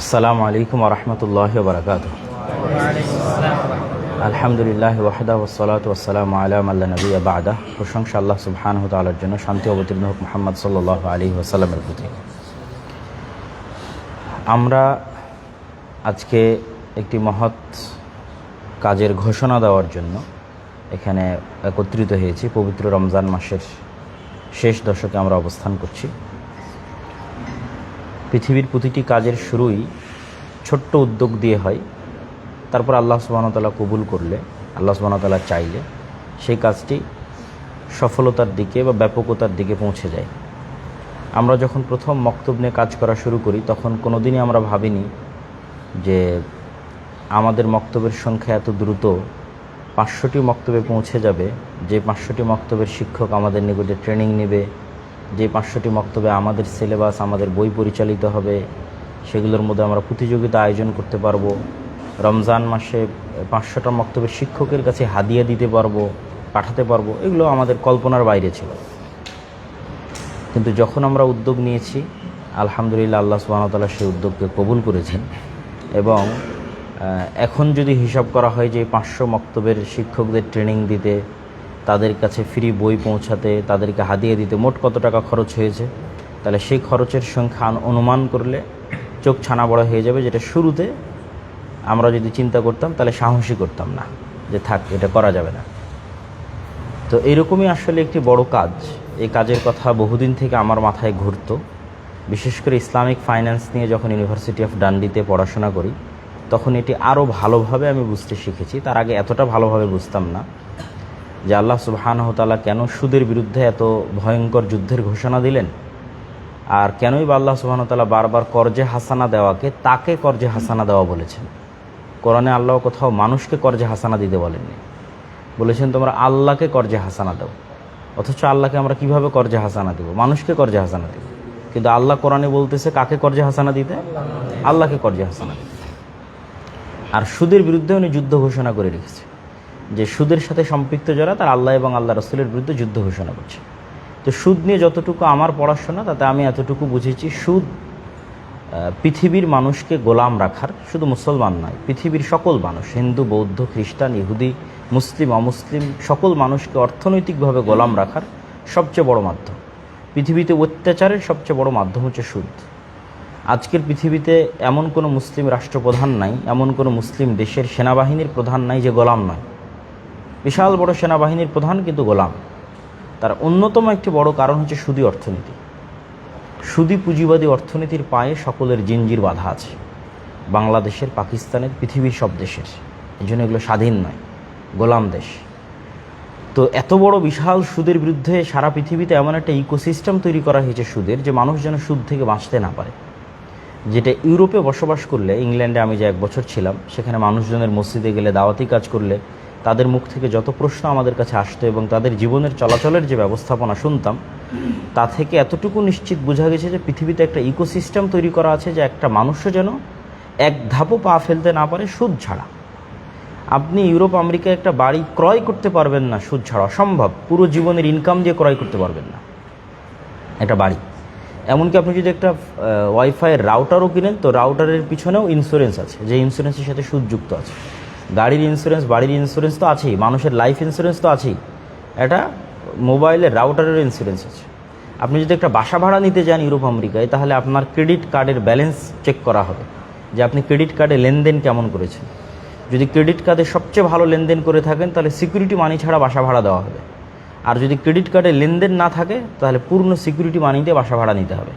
আসসালামু আলাইকুম ওয়া রাহমাতুল্লাহি ওয়া বারাকাতুহু। আলহামদুলিল্লাহ ওয়াহদা ওয়াসসালাতু ওয়াসসালামু আলা মান লা নাবিয়্যা বা'দা। প্রশংসা আল্লাহ সুবহানাহু ওয়া তাআলার জন্য, শান্তি অবতীর্ণ হোক মুহাম্মদ সাল্লাল্লাহু আলাইহি ওয়াসাল্লামের প্রতি। আমরা আজকে একটি মহৎ কাজের ঘোষণা দেওয়ার জন্য এখানে একত্রিত হয়েছি। পবিত্র রমজান মাসের শেষ দশকে আমরা অবস্থান করছি। পৃথিবীর প্রতিটি কাজের শুরুই ছোট্ট উদ্যোগ দিয়ে হয়, তারপর আল্লাহ সুবহানাহু ওয়া তাআলা কবুল করলে, আল্লাহ সুবহানাহু ওয়া তাআলা চাইলে সেই কাজটি সফলতার দিকে বা ব্যাপকতার দিকে পৌঁছে যায়। আমরা যখন প্রথম মক্তব নিয়ে কাজ করা শুরু করি তখন কোনো দিনই আমরা ভাবিনি যে আমাদের মক্তবের সংখ্যা এত দ্রুত 500টি মক্তবে পৌঁছে যাবে, যে 500টি মক্তবের শিক্ষক আমাদের নিকটে ট্রেনিং নেবে, যে 500টি মক্তবে আমাদের সিলেবাস, আমাদের বই পরিচালিত হবে, সেগুলোর মধ্যে আমরা প্রতিযোগিতা আয়োজন করতে পারবো, রমজান মাসে 500টা মক্তবের শিক্ষকের কাছে হাদিয়া দিতে পারবো, পাঠাতে পারবো। এগুলো আমাদের কল্পনার বাইরে ছিল। কিন্তু যখন আমরা উদ্যোগ নিয়েছি, আলহামদুলিল্লাহ আল্লাহ সুবহানাহু ওয়া তাআলা সেই উদ্যোগকে কবুল করেছেন। এবং এখন যদি হিসাব করা হয় যে 500 মক্তবের শিক্ষকদের ট্রেনিং দিতে, তাদের কাছে ফ্রি বই পৌঁছাতে, তাদেরকে হাদিয়া দিতে মোট কত টাকা খরচ হয়েছে, তাহলে সেই খরচের সংখ্যা অনুমান করলে চোখ ছানা বড় হয়ে যাবে, যেটা শুরুতে আমরা যদি চিন্তা করতাম তাহলে সাহসী করতাম না, যে থাক এটা করা যাবে না। তো এরকমই আসলে একটি বড় কাজ। এই কাজের কথা বহুদিন থেকে আমার মাথায় ঘুরতো। বিশেষ করে ইসলামিক ফাইন্যান্স নিয়ে যখন ইউনিভার্সিটি অফ ডান্ডিতে পড়াশোনা করি তখন এটি আরও ভালোভাবে আমি বুঝতে শিখেছি। তার আগে এতটা ভালোভাবে বুঝতাম না যে আল্লাহ সুবহানাহু ওয়া তাআলা কেন সুদের বিরুদ্ধে এত ভয়ঙ্কর যুদ্ধের ঘোষণা দিলেন, আর কেনই বা আল্লাহ সুবহানাহু ওয়া তাআলা বারবার কর্জে হাসানা দেওয়াকে তাকে কর্জে হাসানা দেওয়া বলেছেন। কোরআনে আল্লাহ কোথাও মানুষকে কর্জে হাসানা দিতে বলেননি, বলেছেন তোমরা আল্লাহকে কর্জে হাসানা দাও। অথচ আল্লাহকে আমরা কিভাবে কর্জে হাসানা দেব? মানুষকে কর্জে হাসানা দেব। কিন্তু আল্লাহ কোরআনে বলতেছে কাকে কর্জে হাসানা দিতে? আল্লাহকে কর্জে হাসানা দিতে। আর সুদের বিরুদ্ধে উনি যুদ্ধ ঘোষণা করে রেখেছে, যে সুদের সাথে সম্পৃক্ত যারা তারা আল্লাহ এবং আল্লাহ রাসূলের বিরুদ্ধে যুদ্ধ ঘোষণা করছে। তো সুদ নিয়ে যতটুকু আমার পড়াশোনা, তাতে আমি এতটুকু বুঝেছি, সুদ পৃথিবীর মানুষকে গোলাম রাখার, শুধু মুসলমান নয়, পৃথিবীর সকল মানুষ, হিন্দু, বৌদ্ধ, খ্রিস্টান, ইহুদি, মুসলিম, অমুসলিম, সকল মানুষকে অর্থনৈতিকভাবে গোলাম রাখার সবচেয়ে বড় মাধ্যম। পৃথিবীতে অত্যাচারের সবচেয়ে বড় মাধ্যম হচ্ছে সুদ। আজকের পৃথিবীতে এমন কোনো মুসলিম রাষ্ট্রপ্রধান নাই, এমন কোনো মুসলিম দেশের সেনাবাহিনীর প্রধান নাই যে গোলাম নয়। বিশাল বড় সেনাবাহিনীর প্রধান কিন্তু গোলাম। তার অন্যতম একটি বড় কারণ হচ্ছে সুদী অর্থনীতি। সুদী পুঁজিবাদী অর্থনীতির পায়ে সকলের জিনজির বাধা আছে, বাংলাদেশের, পাকিস্তানের, পৃথিবীর সব দেশের। এই জন্য এগুলো স্বাধীন নয়, গোলাম দেশ। তো এত বড় বিশাল সুদের বিরুদ্ধে সারা পৃথিবীতে এমন একটা ইকোসিস্টেম তৈরি করা হয়েছে সুদের, যে মানুষ যেন সুদ থেকে বাঁচতে না পারে। যেটা ইউরোপে বসবাস করলে, ইংল্যান্ডে আমি যে 1 বছর ছিলাম, সেখানে মানুষজনের মসজিদে গেলে, দাওয়াতি কাজ করলে তাদের মুখ থেকে যত প্রশ্ন আমাদের কাছে আসতো এবং তাদের জীবনের চলাচলের যে ব্যবস্থাপনা শুনতাম, তা থেকে এতটুকু নিশ্চিত বোঝা গেছে যে পৃথিবীতে একটা ইকোসিস্টেম তৈরি করা আছে, যে একটা মানুষও যেন এক ধাপও পা ফেলতে না পারে সুদ ছাড়া। আপনি ইউরোপ আমেরিকায় একটা বাড়ি ক্রয় করতে পারবেন না সুদ ছাড়া, অসম্ভব। পুরো জীবনের ইনকাম দিয়ে ক্রয় করতে পারবেন না একটা বাড়ি। এমনকি আপনি যদি একটা ওয়াইফাইয়ের রাউটারও কিনেন, তো রাউটারের পিছনেও ইন্স্যুরেন্স আছে, যে ইন্স্যুরেন্সের সাথে সুদ যুক্ত আছে। গাড়ির ইন্স্যুরেন্স, বাড়ির ইন্স্যুরেন্স তো আছেই, মানুষের লাইফ ইন্স্যুরেন্স তো আছেই, এটা মোবাইলের রাউটারের ইন্স্যুরেন্স আছে। আপনি যদি একটা বাসা ভাড়া নিতে যান ইউরোপ আমেরিকায়, তাহলে আপনার ক্রেডিট কার্ডের ব্যালেন্স চেক করা হবে, যে আপনি ক্রেডিট কার্ডে লেনদেন কেমন করেছেন। যদি ক্রেডিট কার্ডে সবচেয়ে ভালো লেনদেন করে থাকেন, তাহলে সিকিউরিটি মানি ছাড়া বাসা ভাড়া দেওয়া হবে। আর যদি ক্রেডিট কার্ডে লেনদেন না থাকে, তাহলে পূর্ণ সিকিউরিটি মানি দিয়ে বাসা ভাড়া নিতে হবে।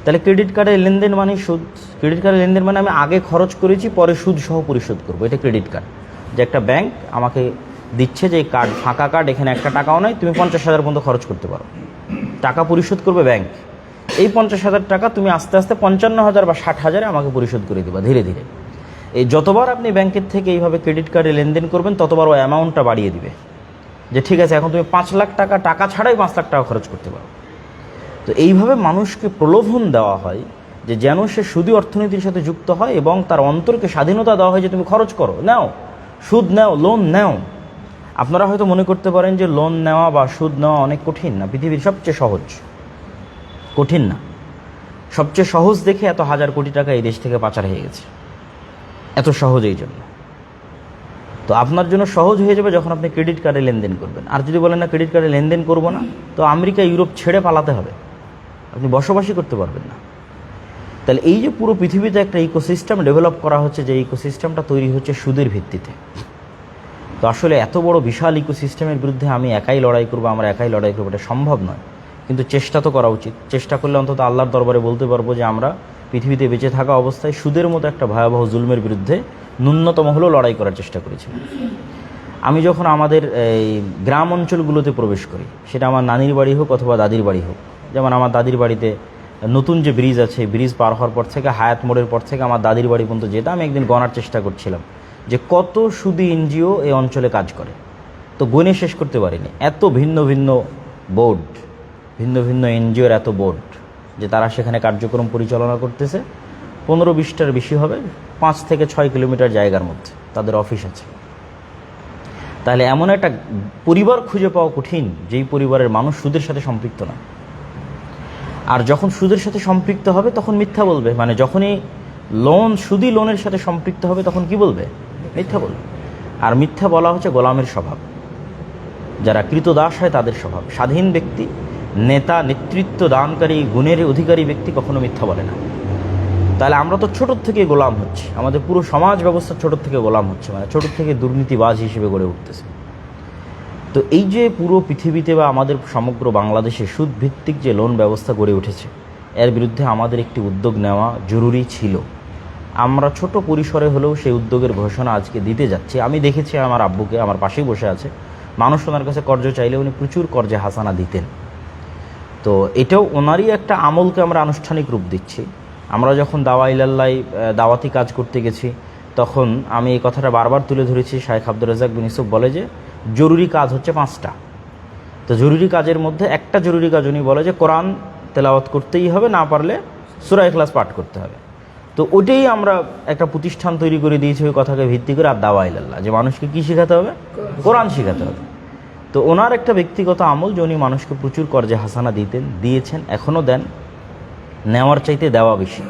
তাহলে ক্রেডিট কার্ডের লেনদেন মানে সুদ। ক্রেডিট কার্ডের লেনদেন মানে আমি আগে খরচ করেছি, পরে সুদ সহ পরিশোধ করবো। এটা ক্রেডিট কার্ড। যে একটা ব্যাংক আমাকে দিচ্ছে যে এই কার্ড, ফাঁকা কার্ড, এখানে একটা টাকাও নয়, তুমি 50,000 পর্যন্ত খরচ করতে পারো, টাকা পরিশোধ করবে ব্যাংক। এই 50,000 টাকা তুমি আস্তে আস্তে 55,000 বা 60,000 আমাকে পরিশোধ করে দেবা ধীরে ধীরে। এই যতবার আপনি ব্যাংকের থেকে এইভাবে ক্রেডিট কার্ডে লেনদেন করবেন, ততবার ওই অ্যামাউন্টটা বাড়িয়ে দিবে, যে ঠিক আছে এখন তুমি 5 লাখ টাকা, টাকা ছাড়াই 5 লাখ টাকা খরচ করতে পারো। তো এইভাবে মানুষকে প্রলোভন দেওয়া হয় যে যেন সে সুদী অর্থনীতির সাথে যুক্ত হয়, এবং তার অন্তরকে স্বাধীনতা দেওয়া হয় যে তুমি খরচ করো, নাও, সুদ নাও, লোন নাও। আপনারা হয়তো মনে করতে পারেন যে লোন নেওয়া বা সুদ নেওয়া অনেক কঠিন। না, পৃথিবীর সবচেয়ে সহজ, কঠিন না। সবচেয়ে সহজ দেখে এত হাজার কোটি টাকা এই দেশ থেকে পাচার হয়ে গেছে, এত সহজ এই জন্য। তো আপনার জন্য সহজ হয়ে যাবে যখন আপনি ক্রেডিট কার্ডে লেনদেন করবেন। আর যদি বলেন না ক্রেডিট কার্ডে লেনদেন করব না, তো আমেরিকা ইউরোপ ছেড়ে পালাতে হবে, আপনি বসবাসই করতে পারবেন না। তাহলে এই যে পুরো পৃথিবীতে একটা ইকোসিস্টেম ডেভেলপ করা হচ্ছে, যে ইকোসিস্টেমটা তৈরি হচ্ছে সুদের ভিত্তিতে। তো আসলে এত বড় বিশাল ইকোসিস্টেমের বিরুদ্ধে আমি একাই লড়াই করবো, আমরা একাই লড়াই করবো, এটা সম্ভব নয়। কিন্তু চেষ্টা তো করা উচিত। চেষ্টা করলে অন্তত আল্লাহর দরবারে বলতে পারবো যে আমরা পৃথিবীতে বেঁচে থাকা অবস্থায় সুদের মতো একটা ভয়াবহ জুলমের বিরুদ্ধে ন্যূনতম হলেও লড়াই করার চেষ্টা করেছিলাম। আমি যখন আমাদের এই গ্রাম অঞ্চলগুলোতে প্রবেশ করি, সেটা আমার নানির বাড়ি হোক অথবা দাদির বাড়ি হোক, যেমন আমার দাদির বাড়িতে নতুন যে ব্রিজ আছে, ব্রিজ পার হওয়ার পর থেকে হায়াত মোড়ের পর থেকে আমার দাদির বাড়ি পর্যন্ত যেটা আমি একদিন গণার চেষ্টা করছিলাম যে কত সুদী এনজিও এই অঞ্চলে কাজ করে। তো গণে শেষ করতে পারিনি। এত ভিন্ন ভিন্ন বোর্ড, ভিন্ন ভিন্ন এনজিওর এত বোর্ড, যে তারা সেখানে কার্যক্রম পরিচালনা করতেছে। 15-20টার বেশি হবে, 5 থেকে 6 কিলোমিটার জায়গার মধ্যে তাদের অফিস আছে। তাহলে এমন একটা পরিবার খুঁজে পাওয়া কঠিন যেই পরিবারের মানুষ সুদের সাথে সম্পৃক্ত না। আর যখন সুদের সাথে সম্পৃক্ত হবে তখন মিথ্যা বলবে, মানে যখনই সুদী লোনের সাথে সম্পৃক্ত হবে তখন কি বলবে? মিথ্যা বলবে। আর মিথ্যা বলা হচ্ছে গোলামের স্বভাব, যারা কৃতদাস হয় তাদের স্বভাব। স্বাধীন ব্যক্তি, নেতা, নেতৃত্ব দানকারী, গুণের অধিকারী ব্যক্তি কখনো মিথ্যা বলে না। তাহলে আমরা তো ছোটোর থেকে গোলাম হচ্ছি, আমাদের পুরো সমাজ ব্যবস্থা ছোটোর থেকে গোলাম হচ্ছে, মানে ছোটোর থেকে দুর্নীতিবাজ হিসেবে গড়ে উঠতেছে। তো এই যে পুরো পৃথিবীতে বা আমাদের সমগ্র বাংলাদেশে সুদভিত্তিক যে লোন ব্যবস্থা গড়ে উঠেছে, এর বিরুদ্ধে আমাদের একটি উদ্যোগ নেওয়া জরুরি ছিল। আমরা ছোট পরিসরে হলেও সেই উদ্যোগের ঘোষণা আজকে দিতে যাচ্ছি। আমি দেখেছি আমার আব্বুকে, আমার পাশেই বসে আছে, মানুষ ওনার কাছে কর্জ চাইলে উনি প্রচুর কর্জে হাসানা দিতেন। তো এটাও ওনারই একটা আমলকে আমরা আনুষ্ঠানিক রূপ দিচ্ছি। আমরা যখন দাওয়াতি কাজ করতে গেছি, তখন আমি এই কথাটা বারবার তুলে ধরেছি। শাইখ আব্দুর রাজ্জাক বিন ইউসুফ বলে যে জরুরি কাজ হচ্ছে 5টা। তো জরুরি কাজের মধ্যে একটা জরুরি কাজ উনি বলে যে কোরআন তেলাওয়াত করতেই হবে, না পারলে সূরা ইখলাস পাঠ করতে হবে। তো ওইটাই আমরা একটা প্রতিষ্ঠান তৈরি করে দিয়েছি ওই কথাকে ভিত্তি করে, আর দাওয়া ইলাল্লাহ, যে মানুষকে কী শেখাতে হবে? কোরআন শেখাতে হবে। তো ওনার একটা ব্যক্তিগত আমল যে উনি মানুষকে প্রচুর কর্জে হাসানা দিয়েছেন, এখনও দেন, নেওয়ার চাইতে দেওয়া বেশি।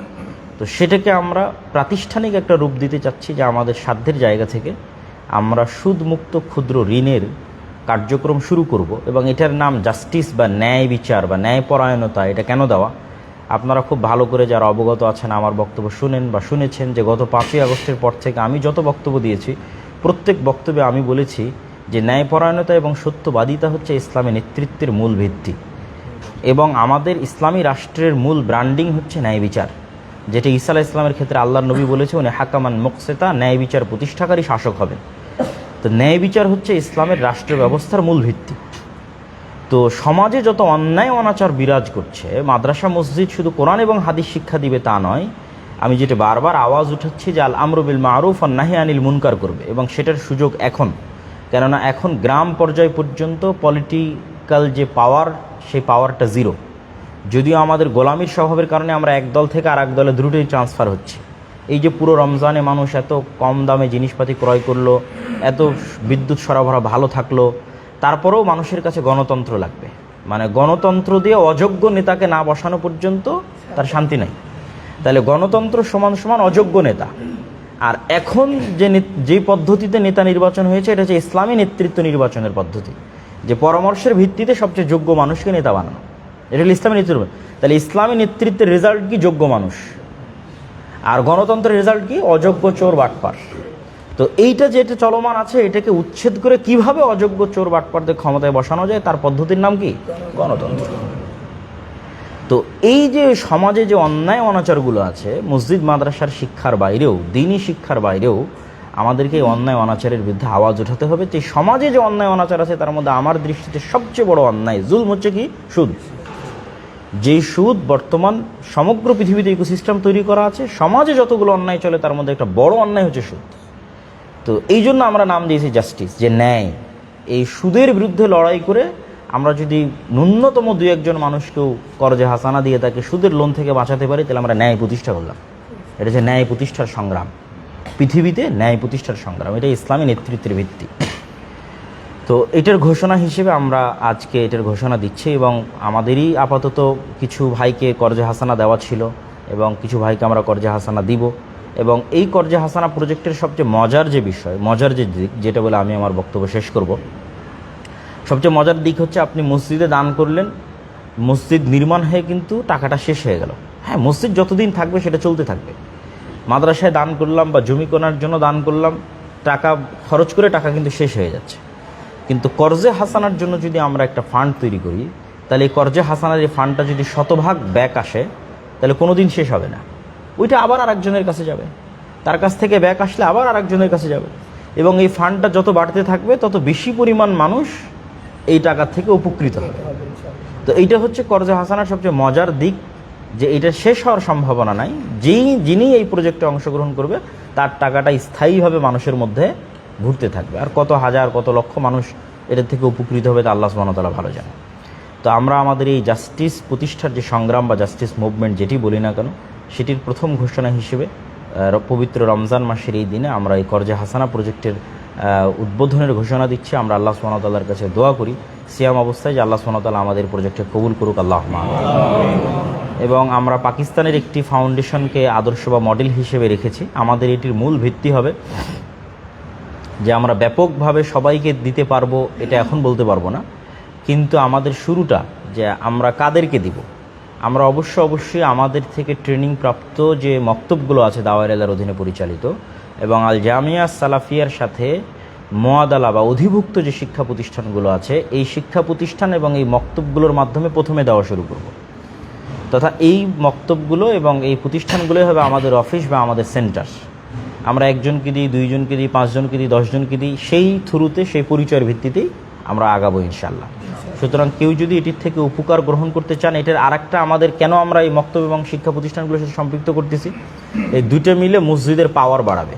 তো সেটাকে আমরা প্রাতিষ্ঠানিক একটা রূপ দিতে চাচ্ছি, যে আমাদের সাধ্যের জায়গা থেকে আমরা সুদমুক্ত ক্ষুদ্র ঋণের কার্যক্রম শুরু করব। এবং এটার নাম জাস্টিস বা ন্যায় বিচার বা ন্যায়পরায়ণতা। এটা কেন দেওয়া? আপনারা খুব ভালো করে যারা অবগত আছেন, আমার বক্তব্য শুনেন বা শুনেছেন, যে গত 5ই আগস্টের পর থেকে আমি যত বক্তব্য দিয়েছি, প্রত্যেক বক্তব্যে আমি বলেছি যে ন্যায়পরায়ণতা এবং সত্যবাদিতা হচ্ছে ইসলামী নেতৃত্বের মূল ভিত্তি, এবং আমাদের ইসলামী রাষ্ট্রের মূল ব্র্যান্ডিং হচ্ছে ন্যায় বিচার, যেটা ঈসা আলাইহিস সালামের ক্ষেত্রে আল্লাহর নবী বলেছে উনি হাকামান মুকসিতা, ন্যায় বিচার প্রতিষ্ঠাকারী শাসক হবেন। তো ন্যায় বিচার হচ্ছে ইসলামের রাষ্ট্র ব্যবস্থার মূল ভিত্তি। তো সমাজে যত অন্যায় অনাচার বিরাজ করছে, মাদ্রাসা মসজিদ শুধু কোরআন এবং হাদিস শিক্ষা দিবে তা নয়, আমি যেটা বারবার আওয়াজ উঠাচ্ছি যে আল আমরু বিল মারুফ আর নাহি আনিল মুনকার করবে, এবং সেটার সুযোগ এখন। কেননা এখন গ্রাম পর্যায় পর্যন্ত পলিটিক্যাল যে পাওয়ার, সেই পাওয়ারটা জিরো। যদিও আমাদের গোলামির স্বভাবের কারণে আমরা এক দল থেকে আর এক দলে দ্রুতই ট্রান্সফার হচ্ছে। এই যে পুরো রমজানে মানুষ এত কম দামে জিনিসপাতি ক্রয় করলো, এত বিদ্যুৎ সরবরাহ ভালো থাকলো, তারপরেও মানুষের কাছে গণতন্ত্র লাগবে। মানে গণতন্ত্র দিয়ে অযোগ্য নেতাকে না বসানো পর্যন্ত তার শান্তি নাই। তাহলে গণতন্ত্র সমান সমান অযোগ্য নেতা। আর এখন যে পদ্ধতিতে নেতা নির্বাচন হয়েছে, এটা হচ্ছে ইসলামী নেতৃত্ব নির্বাচনের পদ্ধতি, যে পরামর্শের ভিত্তিতে সবচেয়ে যোগ্য মানুষকে নেতা বানানো। এটা হল ইসলামী নেতৃত্ব। তাহলে ইসলামী নেতৃত্বের রেজাল্ট কি? যোগ্য মানুষ। আর গণতন্ত্রের রেজাল্ট কি? অযোগ্য, চোর, বাটপার। তো এইটা যেটা চলমান আছে, এটাকে উচ্ছেদ করে কিভাবে অযোগ্য, চোর, বাটপারদের ক্ষমতায় বসানো যায়, তার পদ্ধতির নাম কি? গণতন্ত্র। তো এই যে সমাজে যে অন্যায় অনাচারগুলো আছে, মসজিদ মাদ্রাসার শিক্ষার বাইরেও, দ্বীনি শিক্ষার বাইরেও আমাদেরকে এই অন্যায় অনাচারের বিরুদ্ধে আওয়াজ উঠাতে হবে। যে সমাজে যে অন্যায় অনাচার আছে, তার মধ্যে আমার দৃষ্টিতে সবচেয়ে বড় অন্যায় জুলম হচ্ছে কি? সুদ। যেই সুদ বর্তমান সমগ্র পৃথিবীতে ইকোসিস্টেম তৈরি করা আছে, সমাজে যতগুলো অন্যায় চলে তার মধ্যে একটা বড় অন্যায় হচ্ছে সুদ। তো এই জন্য আমরা নাম দিয়েছি জাস্টিস, যে ন্যায়। এই সুদের বিরুদ্ধে লড়াই করে আমরা যদি ন্যূনতম 2-1 মানুষকেও কর্জে হাসানা দিয়ে তাকে সুদের লোন থেকে বাঁচাতে পারি, তাহলে আমরা ন্যায় প্রতিষ্ঠা করলাম। এটা হচ্ছে ন্যায় প্রতিষ্ঠার সংগ্রাম, পৃথিবীতে ন্যায় প্রতিষ্ঠার সংগ্রাম। এটা ইসলামী নেতৃত্বের ভিত্তি। তো এটার ঘোষণা হিসেবে আমরা আজকে এটার ঘোষণা দিচ্ছি, এবং আমাদেরই আপাতত কিছু ভাইকে কর্জে হাসানা দেওয়া ছিল এবং কিছু ভাইকে আমরা কর্জে হাসানা দিব। এবং এই কর্জে হাসানা প্রজেক্টের সবচেয়ে মজার যে বিষয়, মজার যে দিক, যেটা বলে আমি আমার বক্তব্য শেষ করব, সবচেয়ে মজার দিক হচ্ছে আপনি মসজিদে দান করলেন, মসজিদ নির্মাণ হয়ে কিন্তু টাকাটা শেষ হয়ে গেল। হ্যাঁ, মসজিদ যতদিন থাকবে সেটা চলতে থাকবে। মাদ্রাসায় দান করলাম বা জমি কেনার জন্য দান করলাম, টাকা খরচ করে টাকা কিন্তু শেষ হয়ে যাচ্ছে। কিন্তু কর্জে হাসানার জন্য যদি আমরা একটা ফান্ড তৈরি করি, তাহলে এই কর্জে হাসানার এই ফান্ডটা যদি শতভাগ ব্যাক আসে, তাহলে কোনো দিন শেষ হবে না। ওইটা আবার আরেকজনের কাছে যাবে, তার কাছ থেকে ব্যাক আসলে আবার আরেকজনের কাছে যাবে, এবং এই ফান্ডটা যত বাড়তে থাকবে তত বেশি পরিমাণ মানুষ এই টাকা থেকে উপকৃত হবে। তো এইটা হচ্ছে কর্জে হাসানার সবচেয়ে মজার দিক, যে এটা শেষ হওয়ার সম্ভাবনা নাই। যিনি এই প্রজেক্টে অংশগ্রহণ করবে তার টাকাটা স্থায়ীভাবে মানুষের মধ্যে ঘুরতে থাকবে। আর কত হাজার কত লক্ষ মানুষ এটার থেকে উপকৃত হবে তা আল্লাহ সুবহানাহু ওয়া তাআলা ভালো জানে। তো আমরা আমাদের এই জাস্টিস প্রতিষ্ঠার যে সংগ্রাম বা জাস্টিস মুভমেন্ট যেটি বলি না কেন, সেটির প্রথম ঘোষণা হিসেবে পবিত্র রমজান মাসের এই দিনে আমরা এই কর্জে হাসানা প্রজেক্টের উদ্বোধনের ঘোষণা দিচ্ছি। আমরা আল্লাহ সুবহানাহু ওয়া তাআলার কাছে দোয়া করি সিয়াম অবস্থায় যে আল্লাহ সুবহানাহু ওয়া তাআলা আমাদের প্রজেক্টে কবুল করুক, আল্লাহুম্মা আমিন। এবং আমরা পাকিস্তানের একটি ফাউন্ডেশনকে আদর্শ বা মডেল হিসেবে রেখেছি। আমাদের এটির মূল ভিত্তি হবে যে আমরা ব্যাপকভাবে সবাইকে দিতে পারবো এটা এখন বলতে পারবো না, কিন্তু আমাদের শুরুটা যে আমরা কাদেরকে দিব, আমরা অবশ্যই আমাদের থেকে ট্রেনিং প্রাপ্ত যে মক্তবগুলো আছে দাওয়ায়ে ইলার অধীনে পরিচালিত এবং আল জামিয়া সালাফিয়ার সাথে মুআদালা বা অধিভুক্ত যে শিক্ষা প্রতিষ্ঠানগুলো আছে, এই শিক্ষা প্রতিষ্ঠান এবং এই মক্তবগুলোর মাধ্যমে প্রথমে দেওয়া শুরু করব। তথা এই মক্তবগুলো এবং এই প্রতিষ্ঠানগুলোই হবে আমাদের অফিস বা আমাদের সেন্টার। আমরা একজনকে দিই, দুইজনকে দিই, পাঁচজনকে দিই, 10 জনকে দিই, সেই থ্রুতে সেই পরিচয়ের ভিত্তিতেই আমরা আগাবো ইনশাআল্লাহ। সুতরাং কেউ যদি এটির থেকে উপকার গ্রহণ করতে চান, এটার আরেকটা আমাদের কেন আমরা এই মক্তব এবং শিক্ষা প্রতিষ্ঠানগুলোর সাথে সম্পৃক্ত করতেছি, এই দুইটা মিলে মসজিদের পাওয়ার বাড়াবে।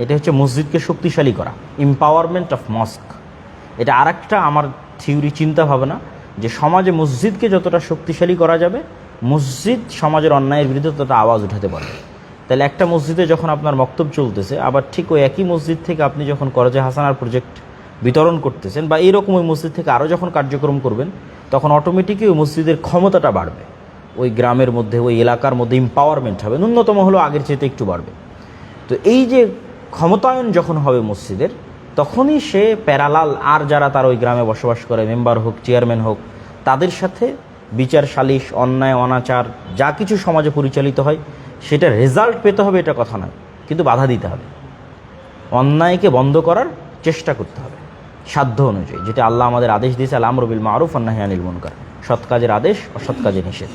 এটা হচ্ছে মসজিদকে শক্তিশালী করা, এম্পাওয়ারমেন্ট অফ মস্ক। এটা আরেকটা আমার থিওরি চিন্তা ভাবনা, যে সমাজে মসজিদকে যতটা শক্তিশালী করা যাবে, মসজিদ সমাজের অন্যায়ের বিরুদ্ধে ততটা আওয়াজ উঠাতে পারবে। তাহলে একটা মসজিদে যখন আপনার মক্তব চলতেছে, আবার ঠিক ওই একই মসজিদ থেকে আপনি যখন কর্জে হাসানার প্রজেক্ট বিতরণ করতেছেন বা এইরকম ওই মসজিদ থেকে আরও যখন কার্যক্রম করবেন, তখন অটোমেটিকই ওই মসজিদের ক্ষমতাটা বাড়বে, ওই গ্রামের মধ্যে ওই এলাকার মধ্যে এম্পাওয়ারমেন্ট হবে, ন্যূনতম হলেও আগের চাইতে একটু বাড়বে। তো এই যে ক্ষমতায়ন যখন হবে মসজিদের, তখনই সে প্যারালাল আর যারা তার ওই গ্রামে বসবাস করে, মেম্বার হোক, চেয়ারম্যান হোক, তাদের সাথে বিচার সালিশ, অন্যায় অনাচার যা কিছু সমাজে পরিচালিত হয়, সেটা রেজাল্ট পেতে হবে এটা কথা নয়, কিন্তু বাধা দিতে হবে, অন্যায়কে বন্ধ করার চেষ্টা করতে হবে সাধ্য অনুযায়ী, যেটা আল্লাহ আমাদের আদেশ দিয়েছে, আল আমরু বিল মারুফ ওয়ান নাহি আনিল মুনকার, সৎ কাজের আদেশ, অসৎ কাজের নিষেধ।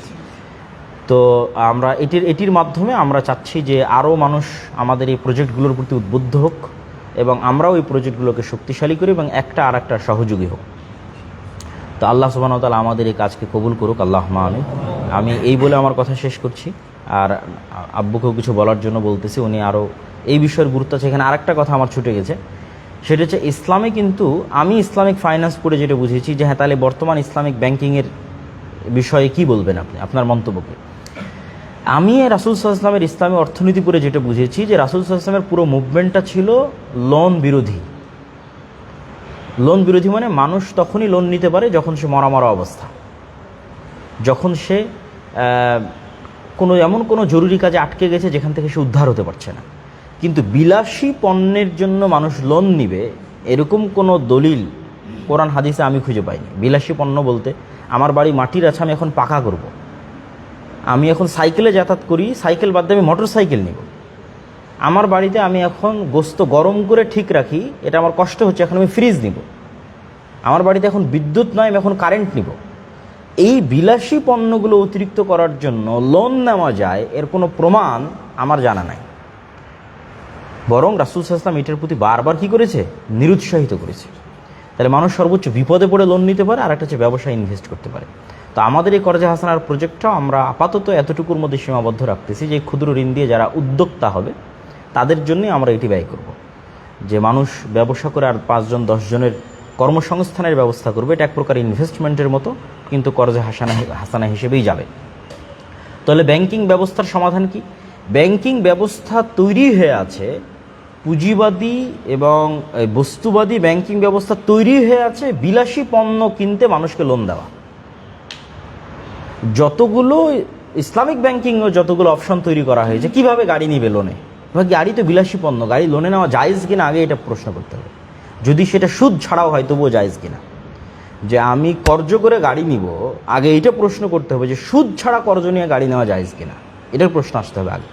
তো আমরা এটির মাধ্যমে আমরা চাচ্ছি যে আরও মানুষ আমাদের এই প্রজেক্টগুলোর প্রতি উদ্বুদ্ধ হোক এবং আমরাও এই প্রজেক্টগুলোকে শক্তিশালী করি এবং একটা আর একটা সহযোগী হোক। তো আল্লাহ সুবহানাহু ওয়া তাআলা আমাদের এই কাজকে কবুল করুক, আল্লাহুম্মা আমিন। আমি এই বলে আমার কথা শেষ করছি। আর আব্বুকেও কিছু বলার জন্য বলতেছি, উনি আরও এই বিষয়ের গুরুত্ব আছে। এখানে আরেকটা কথা আমার ছুটে গেছে, সেটা হচ্ছে ইসলামে কিন্তু আমি ইসলামিক ফাইন্যান্স পড়ে যেটা বুঝেছি যে হ্যাঁ, তাহলে বর্তমান ইসলামিক ব্যাংকিংয়ের বিষয়ে কি বলবেন আপনি, আপনার মন্তব্যকে। আমি রাসূল সাল্লাল্লাহু আলাইহি ওয়াসাল্লামের ইসলামী অর্থনীতি পড়ে যেটা বুঝেছি যে রাসূল সাল্লাল্লাহু আলাইহি ওয়াসাল্লামের পুরো মুভমেন্টটা ছিল লোন বিরোধী। লোন বিরোধী মানে মানুষ তখনই লোন নিতে পারে যখন সে মরা অবস্থা, যখন সে এমন কোনো জরুরি কাজে আটকে গেছে যেখান থেকে সে উদ্ধার হতে পারছে না। কিন্তু বিলাসী পণ্যের জন্য মানুষ লোন নিবে এরকম কোনো দলিল কোরআন হাদিসে আমি খুঁজে পাইনি। বিলাসী পণ্য বলতে, আমার বাড়ি মাটির আছে, আমি এখন পাকা করব, আমি এখন সাইকেলে যাতায়াত করি, সাইকেল বাদ দিয়ে আমি মোটর সাইকেল নিব, আমার বাড়িতে আমি এখন গোস্ত গরম করে ঠিক রাখি, এটা আমার কষ্ট হচ্ছে, এখন আমি ফ্রিজ নিব, আমার বাড়িতে এখন বিদ্যুৎ নয়, আমি এখন কারেন্ট নিব। এই বিলাসী পণ্যগুলো অতিরিক্ত করার জন্য লোন নেওয়া যায় এর কোনো প্রমাণ আমার জানা নাই। বরং রাসূল সাল্লাল্লাহু আলাইহি ওয়াসাল্লাম এটার প্রতি বারবার কী করেছে, নিরুৎসাহিত করেছে। তাহলে মানুষ সর্বোচ্চ বিপদে পড়ে লোন নিতে পারে, আর একটা হচ্ছে ব্যবসায় ইনভেস্ট করতে পারে। তো আমাদের এই কর্জে হাসানার প্রজেক্টটাও আমরা আপাতত এতটুকুর মধ্যে সীমাবদ্ধ রাখতেছি যে ক্ষুদ্র ঋণ দিয়ে যারা উদ্যোক্তা হবে তাদের জন্যই আমরা এটি ব্যয় করব। যে মানুষ ব্যবসা করে আর 5 জন 10 জনের কর্মসংস্থানের ব্যবস্থা করবে, এটা এক প্রকার ইনভেস্টমেন্টের মতো, কিন্তু কর্জে হাসানা হিসেবেই যাবে। তাহলে ব্যাংকিং ব্যবস্থার সমাধান কি? ব্যাংকিং ব্যবস্থা তৈরি হয়ে আছে পুঁজিবাদী এবং বস্তুবাদী ব্যাংকিং ব্যবস্থা তৈরি হয়ে আছে বিলাসী পণ্য কিনতে মানুষকে লোন দেওয়া। যতগুলো ইসলামিক ব্যাংকিংও যতগুলো অপশন তৈরি করা হয়েছে, কিভাবে গাড়ি নিবে লোনে, গাড়ি তো বিলাসী পণ্য, গাড়ি লোনে নেওয়া জায়েজ কিনা আগে এটা প্রশ্ন করতে হবে। যদি সেটা সুদ ছাড়াও হয় তবুও জায়েজ কিনা। যে আমি কর্জ করে গাড়ি নিব, আগে এটা প্রশ্ন করতে হবে যে সুদ ছাড়া কর্জ নিয়ে গাড়ি নেওয়া জায়েজ কিনা, এটার প্রশ্ন আসতে হবে আগে।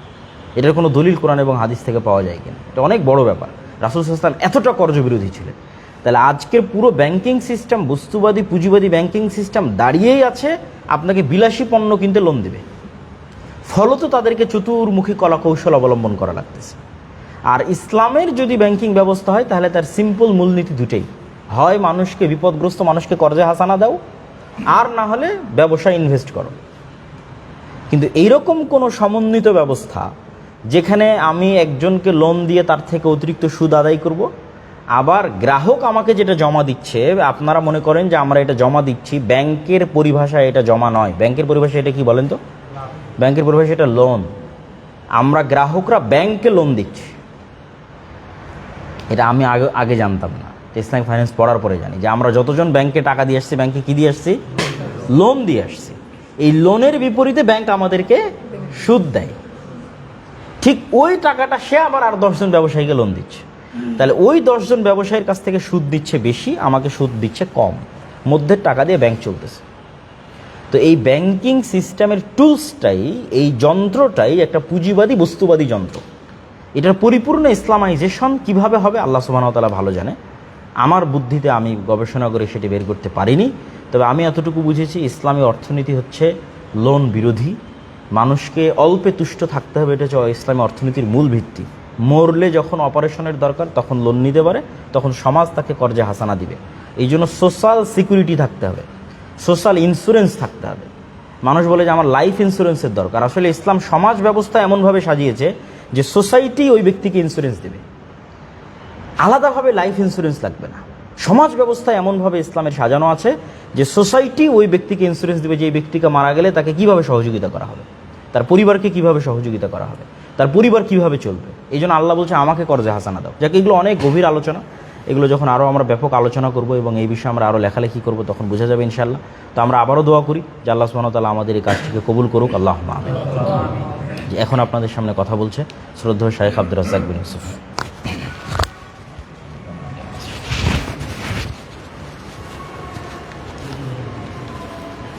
এটার কোনো দলিল কোরআন এবং হাদিস থেকে পাওয়া যায় কিনা, এটা অনেক বড় ব্যাপার। রাসূল সাল্লাল্লাহু আলাইহি ওয়াসাল্লাম এতটা কর্জ বিরোধী ছিলেন। তাহলে আজকের পুরো ব্যাংকিং সিস্টেম, বস্তুবাদী পুঁজিবাদী ব্যাংকিং সিস্টেম দাঁড়িয়েই আছে আপনাকে বিলাসী পণ্য কিনতে লোন দেবে। ফলত তাদেরকে চতুর্মুখী কলা কৌশল অবলম্বন করা লাগতেছে। আর ইসলামের যদি ব্যাংকিং ব্যবস্থা হয় তাহলে তার সিম্পল মূলনীতি দুটেই, হয় মানুষকে, বিপদগ্রস্ত মানুষকে কর্জে হাসানা দাও, আর না হলে ব্যবসায় ইনভেস্ট করো। কিন্তু এইরকম কোনো সমন্বিত ব্যবস্থা যেখানে আমি একজনকে লোন দিয়ে তার থেকে অতিরিক্ত সুদ আদায় করব, আবার গ্রাহক আমাকে যেটা জমা দিচ্ছে, আপনারা মনে করেন যে আমরা এটা জমা দিচ্ছি, ব্যাংকের পরিভাষায় এটা জমা নয়। ব্যাংকের পরিভাষায় এটা কি বলেন তো? ব্যাংকের পরিভাষায় এটা লোন। আমরা গ্রাহকরা ব্যাংকে লোন দিচ্ছি, এটা আমি আগে জানতাম না। ইসলামিক ফাইন্যান্স পড়ার পরে জানি যে আমরা যতজন ব্যাংকে টাকা দিয়ে আসছি, ব্যাংকে কি দিয়ে আসছি? লোন দিয়ে আসছি। এই লোনের বিপরীতে ব্যাংক আমাদেরকে সুদ দেয়। ঠিক ওই টাকাটা সে আবার আর 10 জন ব্যবসায়ীকে লোন দিচ্ছে। তাহলে ওই 10 জন ব্যবসায়ীর কাছ থেকে সুদ দিচ্ছে বেশি, আমাকে সুদ দিচ্ছে কম, মধ্যের টাকা দিয়ে ব্যাংক চলতেছে। তো এই ব্যাংকিং সিস্টেমের টুলসটাই, এই যন্ত্রটাই একটা পুঁজিবাদী বস্তুবাদী যন্ত্র। এটার পরিপূর্ণ ইসলামাইজেশন কিভাবে হবে আল্লাহ সুবহানাহু ওয়া তাআলা ভালো জানে। আমার বুদ্ধিতে আমি গবেষণা করে সেটি বের করতে পারিনি। তবে আমি এতটুকু বুঝেছি, ইসলামী অর্থনীতি হচ্ছে লোন বিরোধী। মানুষকে অল্পে তুষ্ট থাকতে হবে, এটা হচ্ছে ইসলামী অর্থনীতির মূল ভিত্তি। মরলে যখন অপারেশনের দরকার তখন লোন নিতে পারে, তখন সমাজ তাকে কর্জে হাসানা দিবে। এই জন্য সোশ্যাল সিকিউরিটি থাকতে হবে, সোশ্যাল ইন্স্যুরেন্স থাকতে হবে। মানুষ বলে যে আমার লাইফ ইন্স্যুরেন্সের দরকার। আসলে ইসলাম সমাজ ব্যবস্থা এমনভাবে সাজিয়েছে যে সোসাইটি ওই ব্যক্তিকে ইন্স্যুরেন্স দেবে, আলাদাভাবে লাইফ ইন্স্যুরেন্স লাগবে না। সমাজ ব্যবস্থা এমনভাবে ইসলামের সাজানো আছে যে সোসাইটি ওই ব্যক্তিকে ইন্স্যুরেন্স দেবে, যে এই ব্যক্তিকে মারা গেলে তাকে কিভাবে সহযোগিতা করা হবে, তার পরিবারকে কিভাবে সহযোগিতা করা হবে, তার পরিবার কিভাবে চলবে। এই জন্য আল্লাহ বলছে আমাকে কর্জে হাসানা দাও। যাকে এগুলো অনেক গভীর আলোচনা, এগুলো যখন আরও আমরা ব্যাপক আলোচনা করব এবং এই বিষয়ে আমরা আরও লেখালেখি করব তখন বোঝা যাবে ইনশাআল্লাহ। তো আমরা আবারও দোয়া করি যে আল্লাহ সুবহানাহু ওয়া তাআলা আমাদের এই কাজটিকে কবুল করুক, আল্লাহুম্মা আমিন। যে এখন আপনাদের সামনে কথা বলছে শ্রদ্ধেয় শাইখ আব্দুর রাজ্জাক বিন ইউসুফ।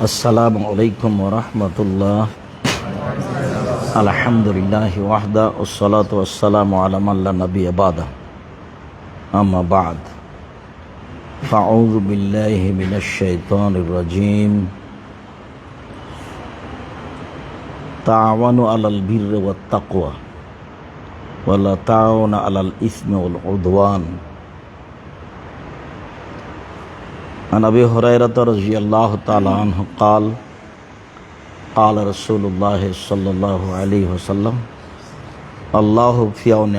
আসসালামু আলাইকুম ওয়া রাহমাতুল্লাহ। আলহামদুলিল্লাহি ওয়াহদা ওয়াসসালাতু ওয়াসসালামু আলা মান লা নাবিয়্যা বাদা, আম্মা বা'দ। ফাআউযু বিল্লাহি মিনাশ শাইতানির রাজীম। তাআওয়ানু আলাল বিররি ওয়াত তাকওয়া ওয়া লা তাআওয়ানু আলাল ইসমি ওয়াল উদওয়ান। عن أبي هريرة رضي الله تعالى عنه قال قال رسول الله صلى الله عليه وسلم الله في عون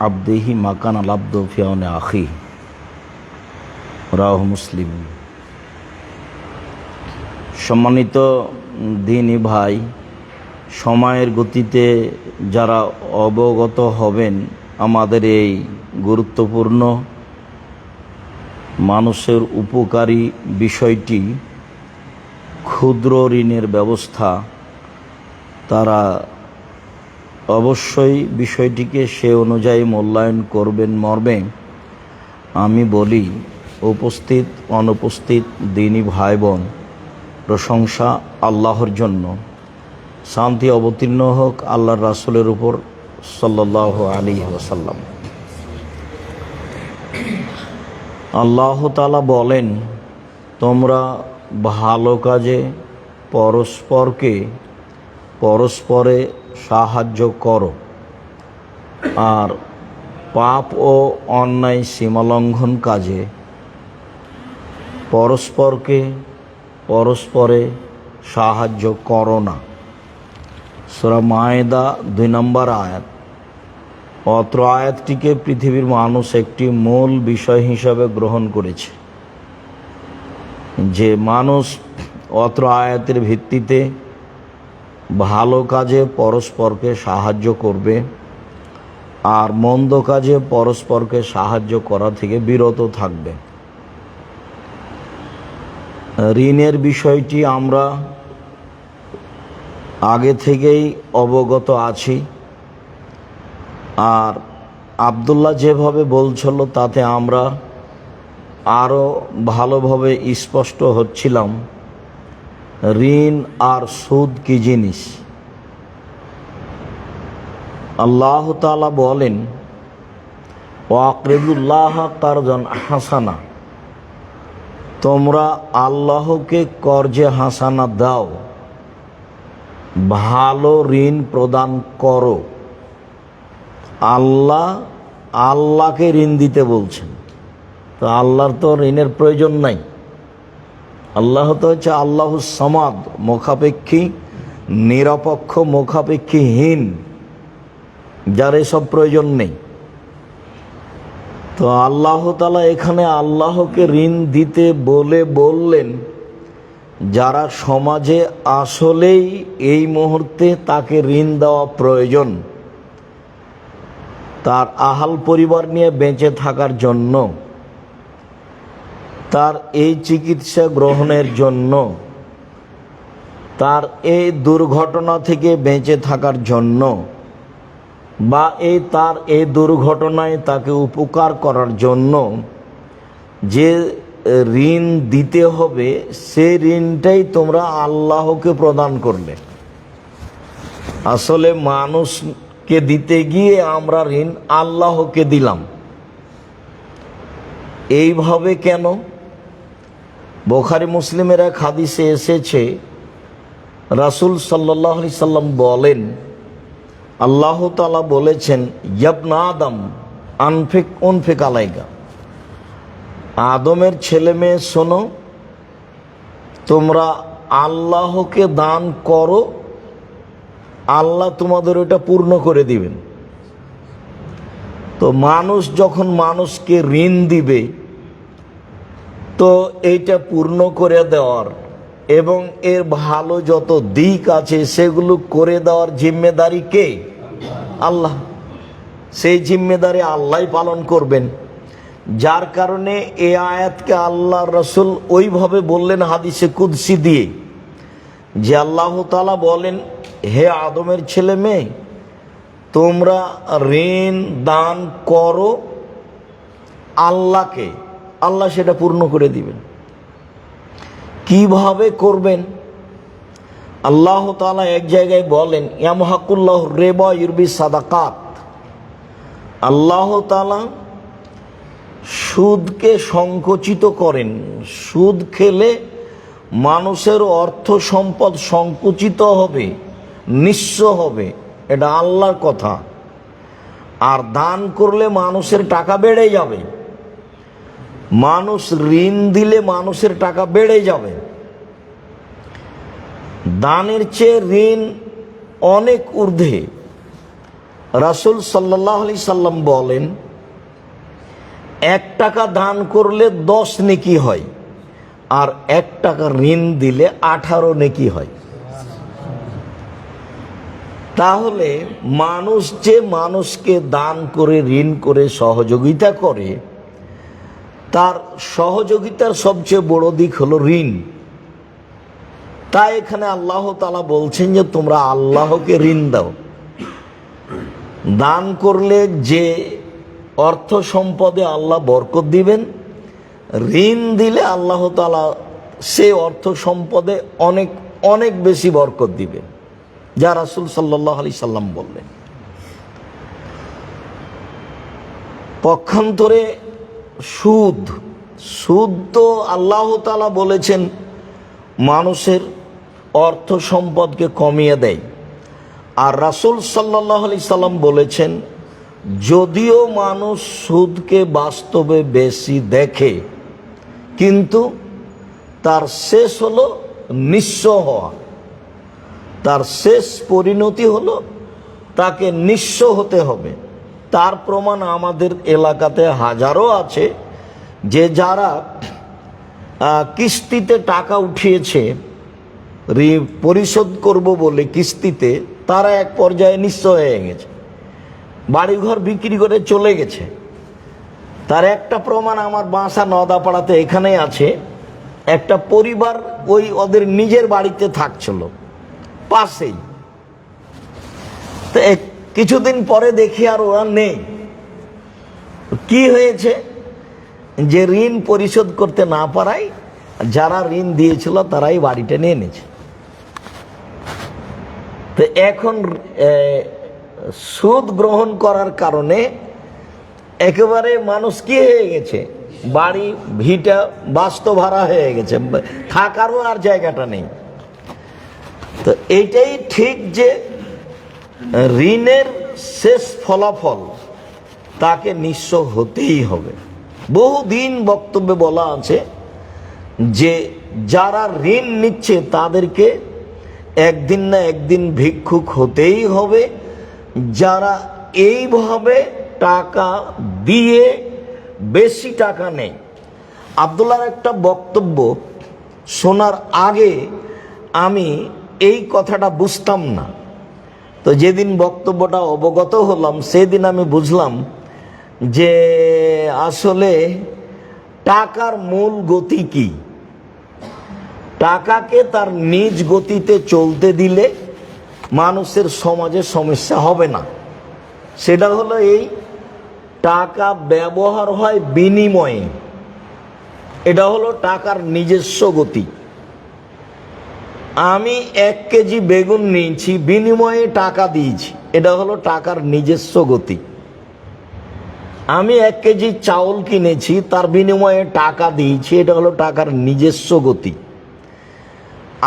عبده ما كان العبد في عون أخيه রাওয়াহু মুসলিম। সম্মানিত দিনী ভাই, সময়ের গতিতে যারা অবগত হবেন আমাদের এই গুরুত্বপূর্ণ মানুষের উপকারী বিষয়টি, ক্ষুদ্র ঋণের ব্যবস্থা, তারা অবশ্যই বিষয়টিকে সে অনুযায়ী মূল্যায়ন করবেন মর্মে আমি বলি, উপস্থিত অনুপস্থিত দিনী ভাই বোন, প্রশংসা আল্লাহর জন্য। শান্তি অবতীর্ণ হোক আল্লাহর রাসূলের উপর সাল্লাল্লাহু আলাইহি ওয়াসাল্লাম। আল্লাহ তাআলা বলেন, তোমরা ভালো কাজে পরস্পরে সাহায্য করো, আর পাপ ও অন্যায় সীমালঙ্ঘন কাজে পরস্পরে সাহায্য করো না। সূরা মায়েদা 2 নম্বর আয়াত। অত্র আয়াতটিকে পৃথিবীর মানুষ একটি মূল বিষয় হিসাবে গ্রহণ করেছে, যে মানুষ অত্র আয়াতের ভিত্তিতে ভালো কাজে পরস্পরকে সাহায্য করবে আর মন্দ কাজে পরস্পরকে সাহায্য করা থেকে বিরত থাকবে। ঋণের বিষয়টি আমরা আগে থেকেই অবগত আছি, আর আব্দুল্লাহ যেভাবে বলছিল তাতে আমরা আরও ভালোভাবে স্পষ্ট হচ্ছিলাম ঋণ আর সুদ কি জিনিস। আল্লাহ তাআলা বলেন, ওয়াকরিদুল্লাহ কারজান হাসানা, তোমরা আল্লাহকে কর্জে হাসানা দাও, ভালো ঋণ প্রদান করো। আল্লাহকে ঋণ দিতে বলছেন, তো আল্লাহর তো ঋণের প্রয়োজন নাই। আল্লাহ তো হচ্ছে আল্লাহুস সামাদ, মুখাপেক্ষী, নিরপেক্ষ, মুখাপেক্ষীহীন, যার এসব প্রয়োজন নেই। তো আল্লাহ তাআলা এখানে আল্লাহকে ঋণ দিতে বললেন যারা সমাজে আসলেই এই মুহূর্তে তাকে ঋণ দেওয়া প্রয়োজন, তার আহাল পরিবার নিয়ে বেঁচে থাকার জন্য, তার এই চিকিৎসা গ্রহণের জন্য, তার এই দুর্ঘটনা থেকে বেঁচে থাকার জন্য, বা তার এই দুর্ঘটনায় তাকে উপকার করার জন্য যে ঋণ দিতে হবে, সে ঋণটাই তোমরা আল্লাহকে প্রদান করলে। আসলে মানুষকে দিতে গিয়ে আমরা ঋণ আল্লাহকে দিলাম। এইভাবে কেন? বুখারী মুসলিমের এক হাদিসে এসেছে, রাসূল সাল্লাল্লাহু আলাইহি সাল্লাম বলেন, আল্লাহ তাআলা বলেছেন, ইবনা আদম উনফিক আলাইকা, আদমের ছেলে মেয়ে শোনো, তোমরা আল্লাহকে দান করো, আল্লাহ তোমাদের ওটা পূর্ণ করে দিবেন। তো মানুষ যখন মানুষকে ঋণ দিবে, তো এইটা পূর্ণ করে দেওয়ার এবং এর ভালো যত দিক আছে সেগুলো করে দেওয়ার জিম্মেদারি কে? আল্লাহ। সেই জিম্মেদারি আল্লাহই পালন করবেন। যার কারণে এই আয়াতকে আল্লাহ রসুল ওইভাবে বললেন হাদিসে কুদসি দিয়ে, যে আল্লাহ তাআলা বলেন, হে আদমের ছেলে মেয়ে, তোমরা ঋণ দান করো আল্লাহকে, আল্লাহ সেটা পূর্ণ করে দিবেন। কিভাবে করবেন? আল্লাহ তাআলা এক জায়গায় বলেন, ইয়ামহাকুল্লাহ রিবা ইউরবি সাদাকাত, আল্লাহ তাআলা সুদকে সংকুচিত করেন। সুদ খেলে মানুষের অর্থ সম্পদ সংকুচিত হবে, নিঃস্ব হবে, এটা আল্লাহর কথা। আর দান করলে মানুষের টাকা বেড়ে যাবে। মানুষ ঋণ দিলে মানুষের টাকা বেড়ে যাবে। দানের চেয়ে ঋণ অনেক ঊর্ধ্বে। রাসূল সাল্লাল্লাহু আলাইহি সাল্লাম বলেন, 1 টাকা দান করলে 10 নেকি হয়, আর 1 টাকা ঋণ দিলে 18 নেকি হয়। তাহলে মানুষ যে মানুষকে দান করে, ঋণ করে সহযোগিতা করে, তার সহযোগিতার সবচেয়ে বড় দিক হলো ঋণ। তাই এখানে আল্লাহ তাআলা বলছেন যে তোমরা আল্লাহকে ঋণ দাও। দান করলে যে অর্থ সম্পদে আল্লাহ বরকত দিবেন, ঋণ দিলে আল্লাহ তাআলা সে অর্থ সম্পদে অনেক অনেক বেশি বরকত দিবেন, যা রাসূল সাল্লাল্লাহু আলাইহি সাল্লাম বললেন। পক্ষান্তরে সুদ তো আল্লাহ তাআলা বলেছেন মানুষের অর্থ সম্পদকে কমিয়ে দেয়। আর রাসূল সাল্লাল্লাহু আলাইহি সাল্লাম বলেছেন, যদিও মানুষ সুদকে বাস্তবে বেশি দেখে, কিন্তু তার শেষ হলো নিঃস্ব হওয়া। তার শেষ পরিণতি হলো তাকে নিঃস্ব হতে হবে। তার প্রমাণ আমাদের এলাকাতে হাজারো আছে, যে যারা কিস্তিতে টাকা উঠিয়েছে পরিশোধ করব বলে কিস্তিতে, তারা এক পর্যায়ে নিঃস্ব হয়ে গেছে। বাড়িঘর বিক্রি করে চলে গেছে। তার একটা প্রমাণ আমার বাসা নদাপাড়াতে এখানেই আছে। একটা পরিবার ওই ওদের নিজের বাড়িতে থাকছিল পাশেই। তো কিছুদিন পরে দেখি আর ওরা নেই। কি হয়েছে, যে ঋণ পরিশোধ করতে না পারায় যারা ঋণ দিয়েছিল তারাই বাড়িটা নিয়ে নিয়েছে। তো এখন সুদ গ্রহণ করার কারণে একেবারে মানুষ কি হয়ে গেছে, বাড়ি ভিটা বাস্তু ভাড়া হয়ে গেছে, থাকারও আর জায়গাটা নেই। তো এইটাই ঠিক যে ঋণের শেষ ফলাফল তাকে নিঃস্ব হতেই হবে। বহুদিন বক্তব্যে বলা আছে যে যারা ঋণ নিচ্ছে তাদেরকে একদিন না একদিন ভিক্ষুক হতেই হবে। যারা এইভাবে টাকা দিয়ে বেশি টাকা নেয়, আব্দুল্লাহর একটা বক্তব্য শোনার আগে আমি এই কথাটা বুঝতাম না। তো যেদিন বক্তব্যটা অবগত হলাম সেদিন আমি বুঝলাম যে আসলে টাকার মূল গতি কি। টাকাকে তার নিজ গতিতে চলতে দিলে মানুষের সমাজে সমস্যা হবে না। সেটা হলো এই, টাকা ব্যবহার হয় বিনিময়ে। এটা হলো টাকার নিজস্ব গতি। আমি 1 কেজি বেগুন নিয়েছি, বিনিময়ে টাকা দিয়েছি, এটা হলো টাকার নিজস্ব গতি। আমি 1 কেজি চাউল কিনেছি, তার বিনিময়ে টাকা দিয়েছি, এটা হলো টাকার নিজস্ব গতি।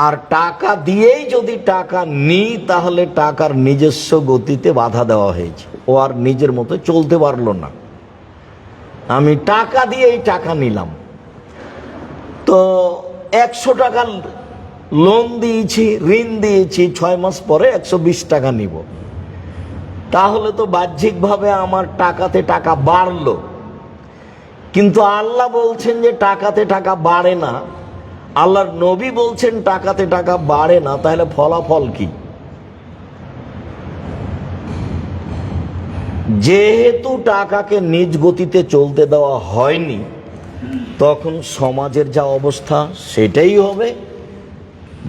আর টাকা দিয়েই যদি টাকা নিই তাহলে টাকার নিজস্ব গতিতে বাধা দেওয়া হয়েছে, ও আর নিজের মতো চলতে পারলো না। আমি টাকা দিয়েই টাকা নিলাম, তো 100 টাকা লোন দিয়েছি, ঋণ দিয়েছি, 6 মাস পরে 120 টাকা নিব, তাহলে তো বাহ্যিকভাবে আমার টাকাতে টাকা বাড়লো। কিন্তু আল্লাহ বলছেন যে টাকাতে টাকা বাড়ে না, আল্লাহর নবী বলছেন টাকাতে টাকা বাড়ে না, তাহলে ফলাফল কি? যেহেতু টাকাকে নিজ গতিতে চলতে দেওয়া হয়নি, তখন সমাজের যা অবস্থা সেটাই হবে।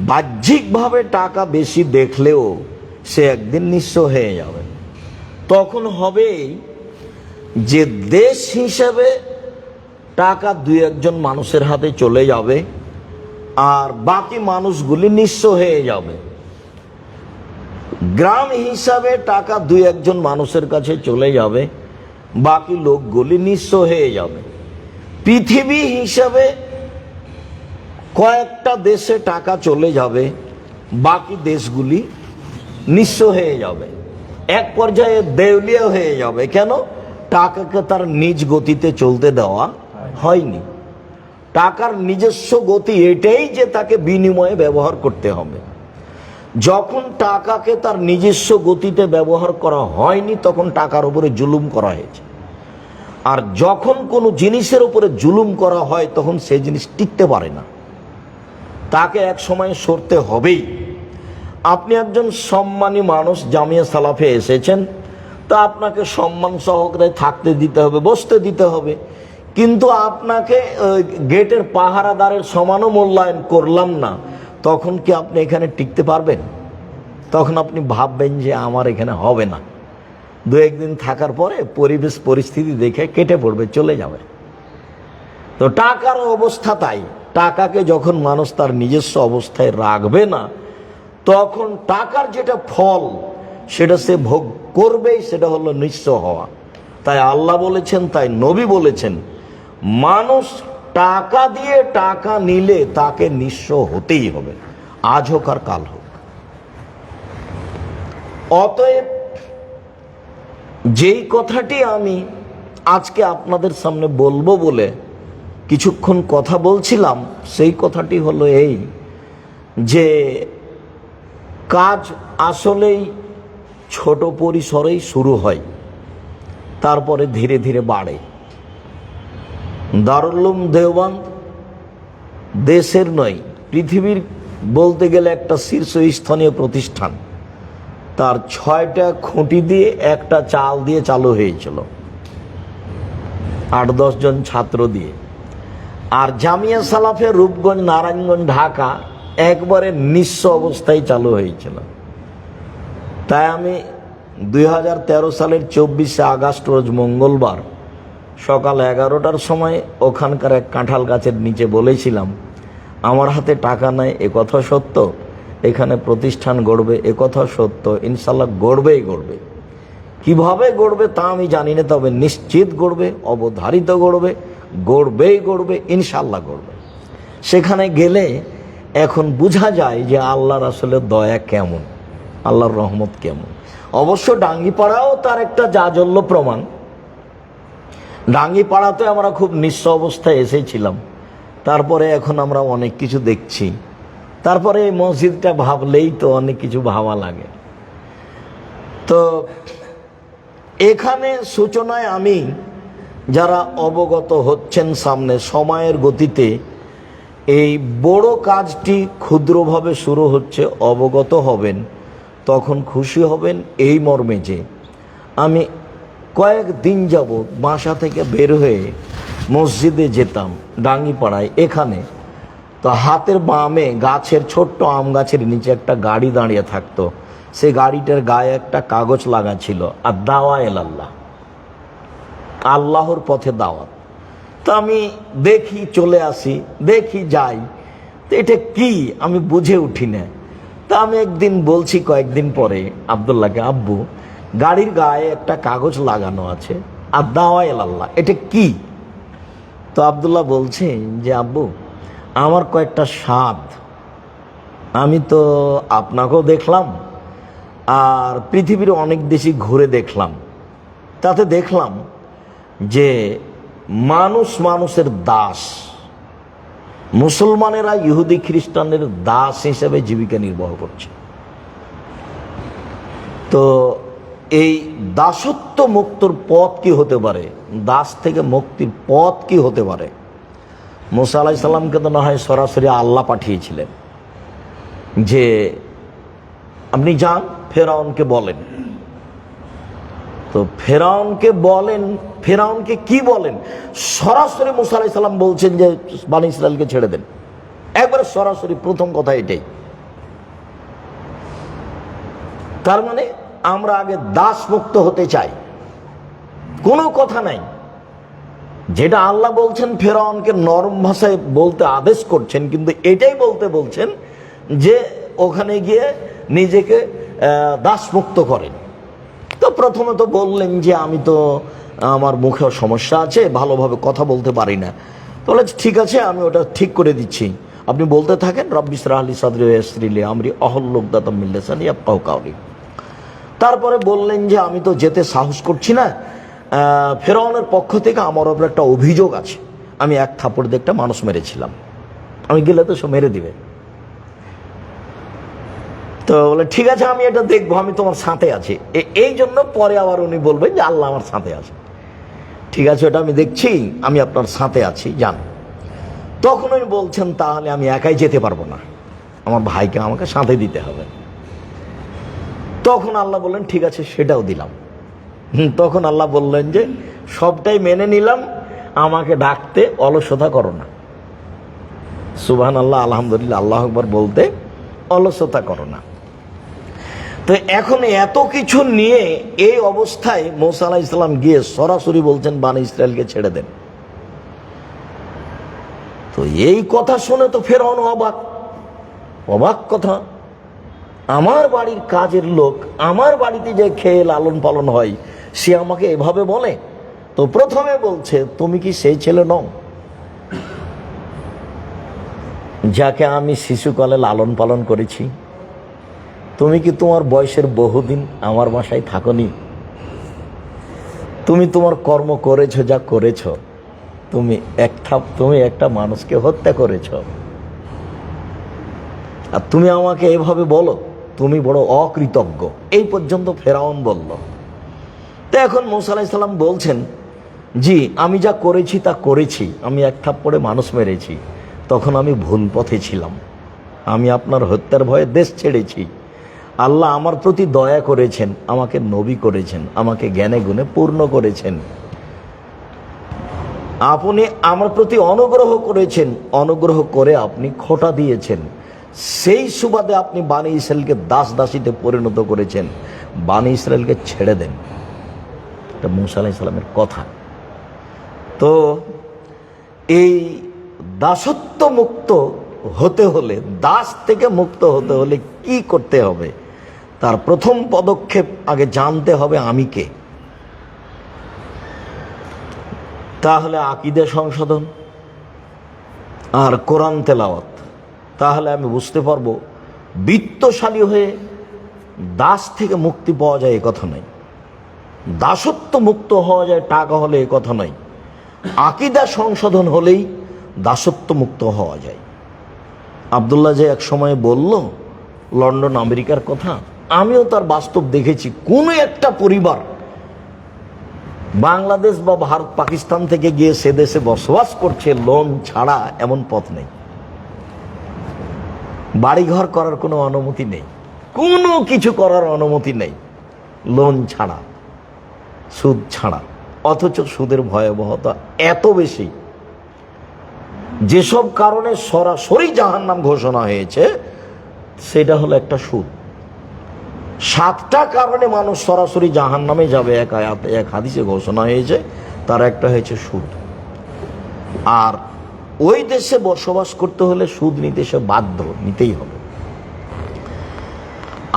বাহ্যিকভাবে টাকা বেশি দেখলেও সে একদিন নিঃস্ব হয়ে যাবে। তখন হবে যে দেশ হিসেবে টাকা 2-1 মানুষের হাতে চলে যাবে, আর বাকি মানুষগুলি নিঃস্ব হয়ে যাবে। গ্রাম হিসাবে টাকা 2-1 মানুষের কাছে চলে যাবে, বাকি লোকগুলি নিঃস্ব হয়ে যাবে। পৃথিবী হিসাবে কয়েকটা দেশে টাকা চলে যাবে, বাকি দেশগুলি নিঃস্ব হয়ে যাবে, এক পর্যায়ে দেউলিয়া হয়ে যাবে। কেন? টাকাকে তার নিজ গতিতে চলতে দেওয়া হয়নি। টাকার নিজস্ব গতি এটাই যে তাকে বিনিময়ে ব্যবহার করতে হবে। যখন টাকাকে তার নিজস্ব গতিতে ব্যবহার করা হয়নি তখন টাকার উপরে জুলুম করা হয়েছে। আর যখন কোনো জিনিসের উপরে জুলুম করা হয় তখন সেই জিনিস টিকতে পারে না, তাকে এক সময় সরতে হবেই। আপনি একজন সম্মানী মানুষ, জামিয়া সালাফে এসেছেন, তা আপনাকে সম্মান সহকারে থাকতে দিতে হবে, বসতে দিতে হবে। কিন্তু আপনাকে গেটের পাহারাদারের সমানও মূল্যায়ন করলাম না, তখন কি আপনি এখানে টিকতে পারবেন? তখন আপনি ভাববেন যে আমার এখানে হবে না। 2-1 দিন থাকার পরে পরিবেশ পরিস্থিতি দেখে কেটে পড়বে, চলে যাবে। তো টাকার অবস্থা তাই। টাকাকে যখন মানুষ তার নিজস্ব অবস্থায় রাখবে না, তখন টাকার যেটা ফল সেটা সে ভোগ করবেই, সেটা হলো নিঃস্ব হওয়া। তাই আল্লাহ বলেছেন, তাই নবী বলেছেন, মানুষ টাকা দিয়ে টাকা নিলে তাকে নিঃস্ব হতেই হবে, আজ হোক আর কাল হোক। অতএব যেই কথাটি আমি আজকে আপনাদের সামনে বলবো বলে কিছুক্ষণ কথা বলছিলাম, সেই কথাটি হলো এই যে কাজ আসলেই ছোট পরিসরেই শুরু হয়, তারপরে ধীরে ধীরে বাড়ে। দারুল উলুম দেওবন্দ দেশের নয়, পৃথিবীর বলতে গেলে একটা শীর্ষস্থানীয় প্রতিষ্ঠান। তার 6টা খুঁটি দিয়ে একটা চাল দিয়ে চালু হয়েছিল, 8-10 জন ছাত্র দিয়ে। আর জামিয়া সালাফে রূপগঞ্জ, নারায়ণগঞ্জ, ঢাকা একবারে নিঃস্ব অবস্থায় চালু হয়েছিল। তাই আমি 2013 সালের 24শে আগস্ট রোজ মঙ্গলবার সকাল 11টার সময় ওখানকার এক কাঁঠাল গাছের নিচে বলেছিলাম, আমার হাতে টাকা নাই এ কথা সত্য, এখানে প্রতিষ্ঠান গড়বে এ কথা সত্য, ইনশাল্লাহ গড়বেই গড়বে। কিভাবে গড়বে তা আমি জানি না, তবে নিশ্চিত গড়বে, অবধারিত গড়বে, গড়বেই গড়বে, ইনশাল্লাহ গড়বে। সেখানে গেলে এখন বোঝা যায় যে আল্লাহর আসলে দয়া কেমন, আল্লাহর রহমত কেমন। অবশ্য ডাঙ্গিপাড়াও তার একটা জাজল্য প্রমাণ। ডাঙ্গিপাড়াতে আমরা খুব নিঃস্ব অবস্থায় এসেছিলাম, তারপরে এখন আমরা অনেক কিছু দেখছি। তারপরে এই মসজিদটা ভাবলেই তো অনেক কিছু ভাবা লাগে। তো এখানে সূচনায় আমি, যারা অবগত হচ্ছেন সামনে সময়ের গতিতে এই বড় কাজটি ক্ষুদ্রভাবে শুরু হচ্ছে, অবগত হবেন, তখন খুশি হবেন এই মর্মে যে আমি কয়েকদিন যাবৎ বাসা থেকে বের হয়ে মসজিদে যেতাম ডাঙ্গিপাড়ায়। এখানে তো হাতের বামে গাছের, ছোট্ট আম গাছের নিচে একটা গাড়ি দাঁড়িয়ে থাকতো। সে গাড়িটার গায়ে একটা কাগজ লাগা ছিল, আর দাওয়া এলাল্লাহ, আল্লাহর পথে দাওয়াত। তো আমি দেখি, চলে আসি, দেখি, যাই, তো এটা কি আমি বুঝে উঠি না। তা আমি একদিন বলছি কয়েকদিন পরে আব্দুল্লাহকে, আব্বু গাড়ির গায়ে একটা কাগজ লাগানো আছে আর দাওয়া এলাল্লাহ, এটা কি? তো আব্দুল্লাহ বলছে যে আব্বু আমার কয়েকটা স্বাদ, আমি তো আপনাকেও দেখলাম আর পৃথিবীর অনেক দেশই ঘুরে দেখলাম, তাতে দেখলাম যে মানুষ মানুষের দাস, মুসলমানেরা ইহুদি খ্রিস্টানের দাস হিসেবে জীবিকা নির্বাহ করছে। তো এই দাসত্ব মুক্তর পথ কি হতে পারে, দাস থেকে মুক্তির পথ কি হতে পারে? মুসা আলাইহিস সালামকে তো না হয় সরাসরি আল্লাহ পাঠিয়েছিলেন যে আপনি যান ফেরাউনকে বলেন। তো ফেরাউনকে বলেন, ফেরাউনকে কি বলেন? সরাসরি মুসা আলাইহিস সালাম বলছেন যে বনী ইসরাইলকে ছেড়ে দেন, একবারে সরাসরি, প্রথম কথা এটাই। তার মানে আমরা আগে দাস মুক্ত হতে চাই, কোনো কথা নাই। যেটা আল্লাহ বলছেন ফেরাউনকে নরম ভাষায় বলতে আদেশ করছেন, কিন্তু এটাই বলতে বলছেন যে ওখানে গিয়ে নিজেকে দাসমুক্ত করেন। তো প্রথমে তো বললেন যে আমি তো, আমার মুখে সমস্যা আছে, ভালোভাবে কথা বলতে পারি না। তো বলে ঠিক আছে, আমি ওটা ঠিক করে দিচ্ছি, আপনি বলতে থাকেন, রব্বি ইশরাহ লি সাদরি ওয়া ইয়াসসির লি আমরি ওয়াহলুল উকদাতাম মিন লিসানি ইয়াফকাহু কাওলি। তারপরে বললেন যে আমি তো যেতে সাহস করছি না, ফেরাউনের পক্ষ থেকে আমার ওপর একটা অভিযোগ আছে, আমি এক থাপড় দিয়ে একটা মানুষ মেরেছিলাম, আমি গেলে তো সব মেরে দিবে। তো বলে ঠিক আছে, আমি এটা দেখবো, আমি তোমার সাথে আছি। এই জন্য পরে আবার উনি বলবেন যে আল্লাহ আমার সাথে আছে। ঠিক আছে, ওটা আমি দেখছি, আমি আপনার সাথে আছি, যান। তখন উনি বলছেন তাহলে আমি একাই যেতে পারবো না, আমার ভাইকে আমাকে সাথে দিতে হবে। তখন আল্লাহ বললেন ঠিক আছে, সেটাও দিলাম। তখন আল্লাহ বললেন যে সবটাই মেনে নিলাম, আমাকে ডাকতে অলসতা করো না। সুবহানাল্লাহ, আলহামদুলিল্লাহ, আল্লাহু আকবার বলতে অলসতা করো না। তো এখন এত কিছু নিয়ে এই অবস্থায় মুসা আলাইহিস সালাম গিয়ে সরাসরি বলছেন বনী ইসরাইলকে ছেড়ে দেন। তো এই কথা শুনে তো ফেরাউন অবাক, অবাক কথা। আমার বাড়ির কাজের লোক, আমার বাড়িতে যে খেয়ে লালন পালন হয়, সে আমাকে এভাবে বলে? তো প্রথমে বলছে তুমি কি সেই ছেলে নও যাকে আমি শিশুকালে লালন পালন করেছি? তুমি কি তোমার বয়সের বহুদিন আমার বাসায় থাকনি? তুমি তোমার কর্ম করেছো যা করেছো, তুমি একটা মানুষকে হত্যা করেছ, আর তুমি আমাকে এভাবে বলো? তুমি বড় অকৃতজ্ঞ। এই পর্যন্ত ফেরাউন বলল। তো এখন মুসা আলাইহিস সালাম বলছেন জি, আমি যা করেছি তা করেছি, আমি এক থাপ্পড়ে মানুষ মেরেছি, তখন আমি ভুল পথে ছিলাম, আমি আপনার হত্যার ভয়ে দেশ ছেড়েছি, আল্লাহ আমার প্রতি দয়া করেছেন, আমাকে নবী করেছেন, আমাকে জ্ঞানে গুণে পূর্ণ করেছেন, আপনি আমার প্রতি অনুগ্রহ করেছেন, অনুগ্রহ করে আপনি খোঁটা দিয়েছেন, সেই সুবাদে আপনি বানী ইসরায়েলকে দাস দাসীতে পরিণত করেছেন, বানী ইসরায়েলকে ছেড়ে দেন। এটা মূসা আলাইহিস সালামের কথা। তো এই দাসত্ব মুক্ত হতে হলে, দাস থেকে মুক্ত হতে হলে কি করতে হবে? তার প্রথম পদক্ষেপ আগে জানতে হবে আমি কে। তাহলে আকীদা সংশোধন আর কোরআন তেলাওয়াত। তাহলে আমি বুঝতে পারবো বিত্তশালী হয়ে দাস থেকে মুক্তি পাওয়া যায় এ কথা নয়, দাসত্ব মুক্ত হওয়া যায় টাকা হলে এ কথা নয়, আকীদা সংশোধন হলেই দাসত্ব মুক্ত হওয়া যায়। আব্দুল্লাহ যে এক সময় বলল লন্ডন আমেরিকার কথা, আমিও তার বাস্তব দেখেছি। কোনো একটা পরিবার বাংলাদেশ বা ভারত পাকিস্তান থেকে গিয়ে সে দেশে বসবাস করছে লোন ছাড়া, এমন পথ নেই। বাড়িঘর করার কোনো অনুমতি নেই, কোনো কিছু করার অনুমতি নেই, লোন ছাড়া, সুদ ছাড়া। অথচ সুদের ভয়াবহতা এত বেশি, যেসব কারণে সরাসরি জাহান্নাম ঘোষণা হয়েছে সেটা হলো একটা সুদ। 7টা কারণে মানুষ সরাসরি জাহান্নামে যাবে এক আয়াতে, এক হাদিসে ঘোষণা হয়েছে, তার একটা হয়েছে সুদ। আর ওই দেশে বসবাস করতে হলে সুদ নিতে সে বাধ্য, নিতেই হবে।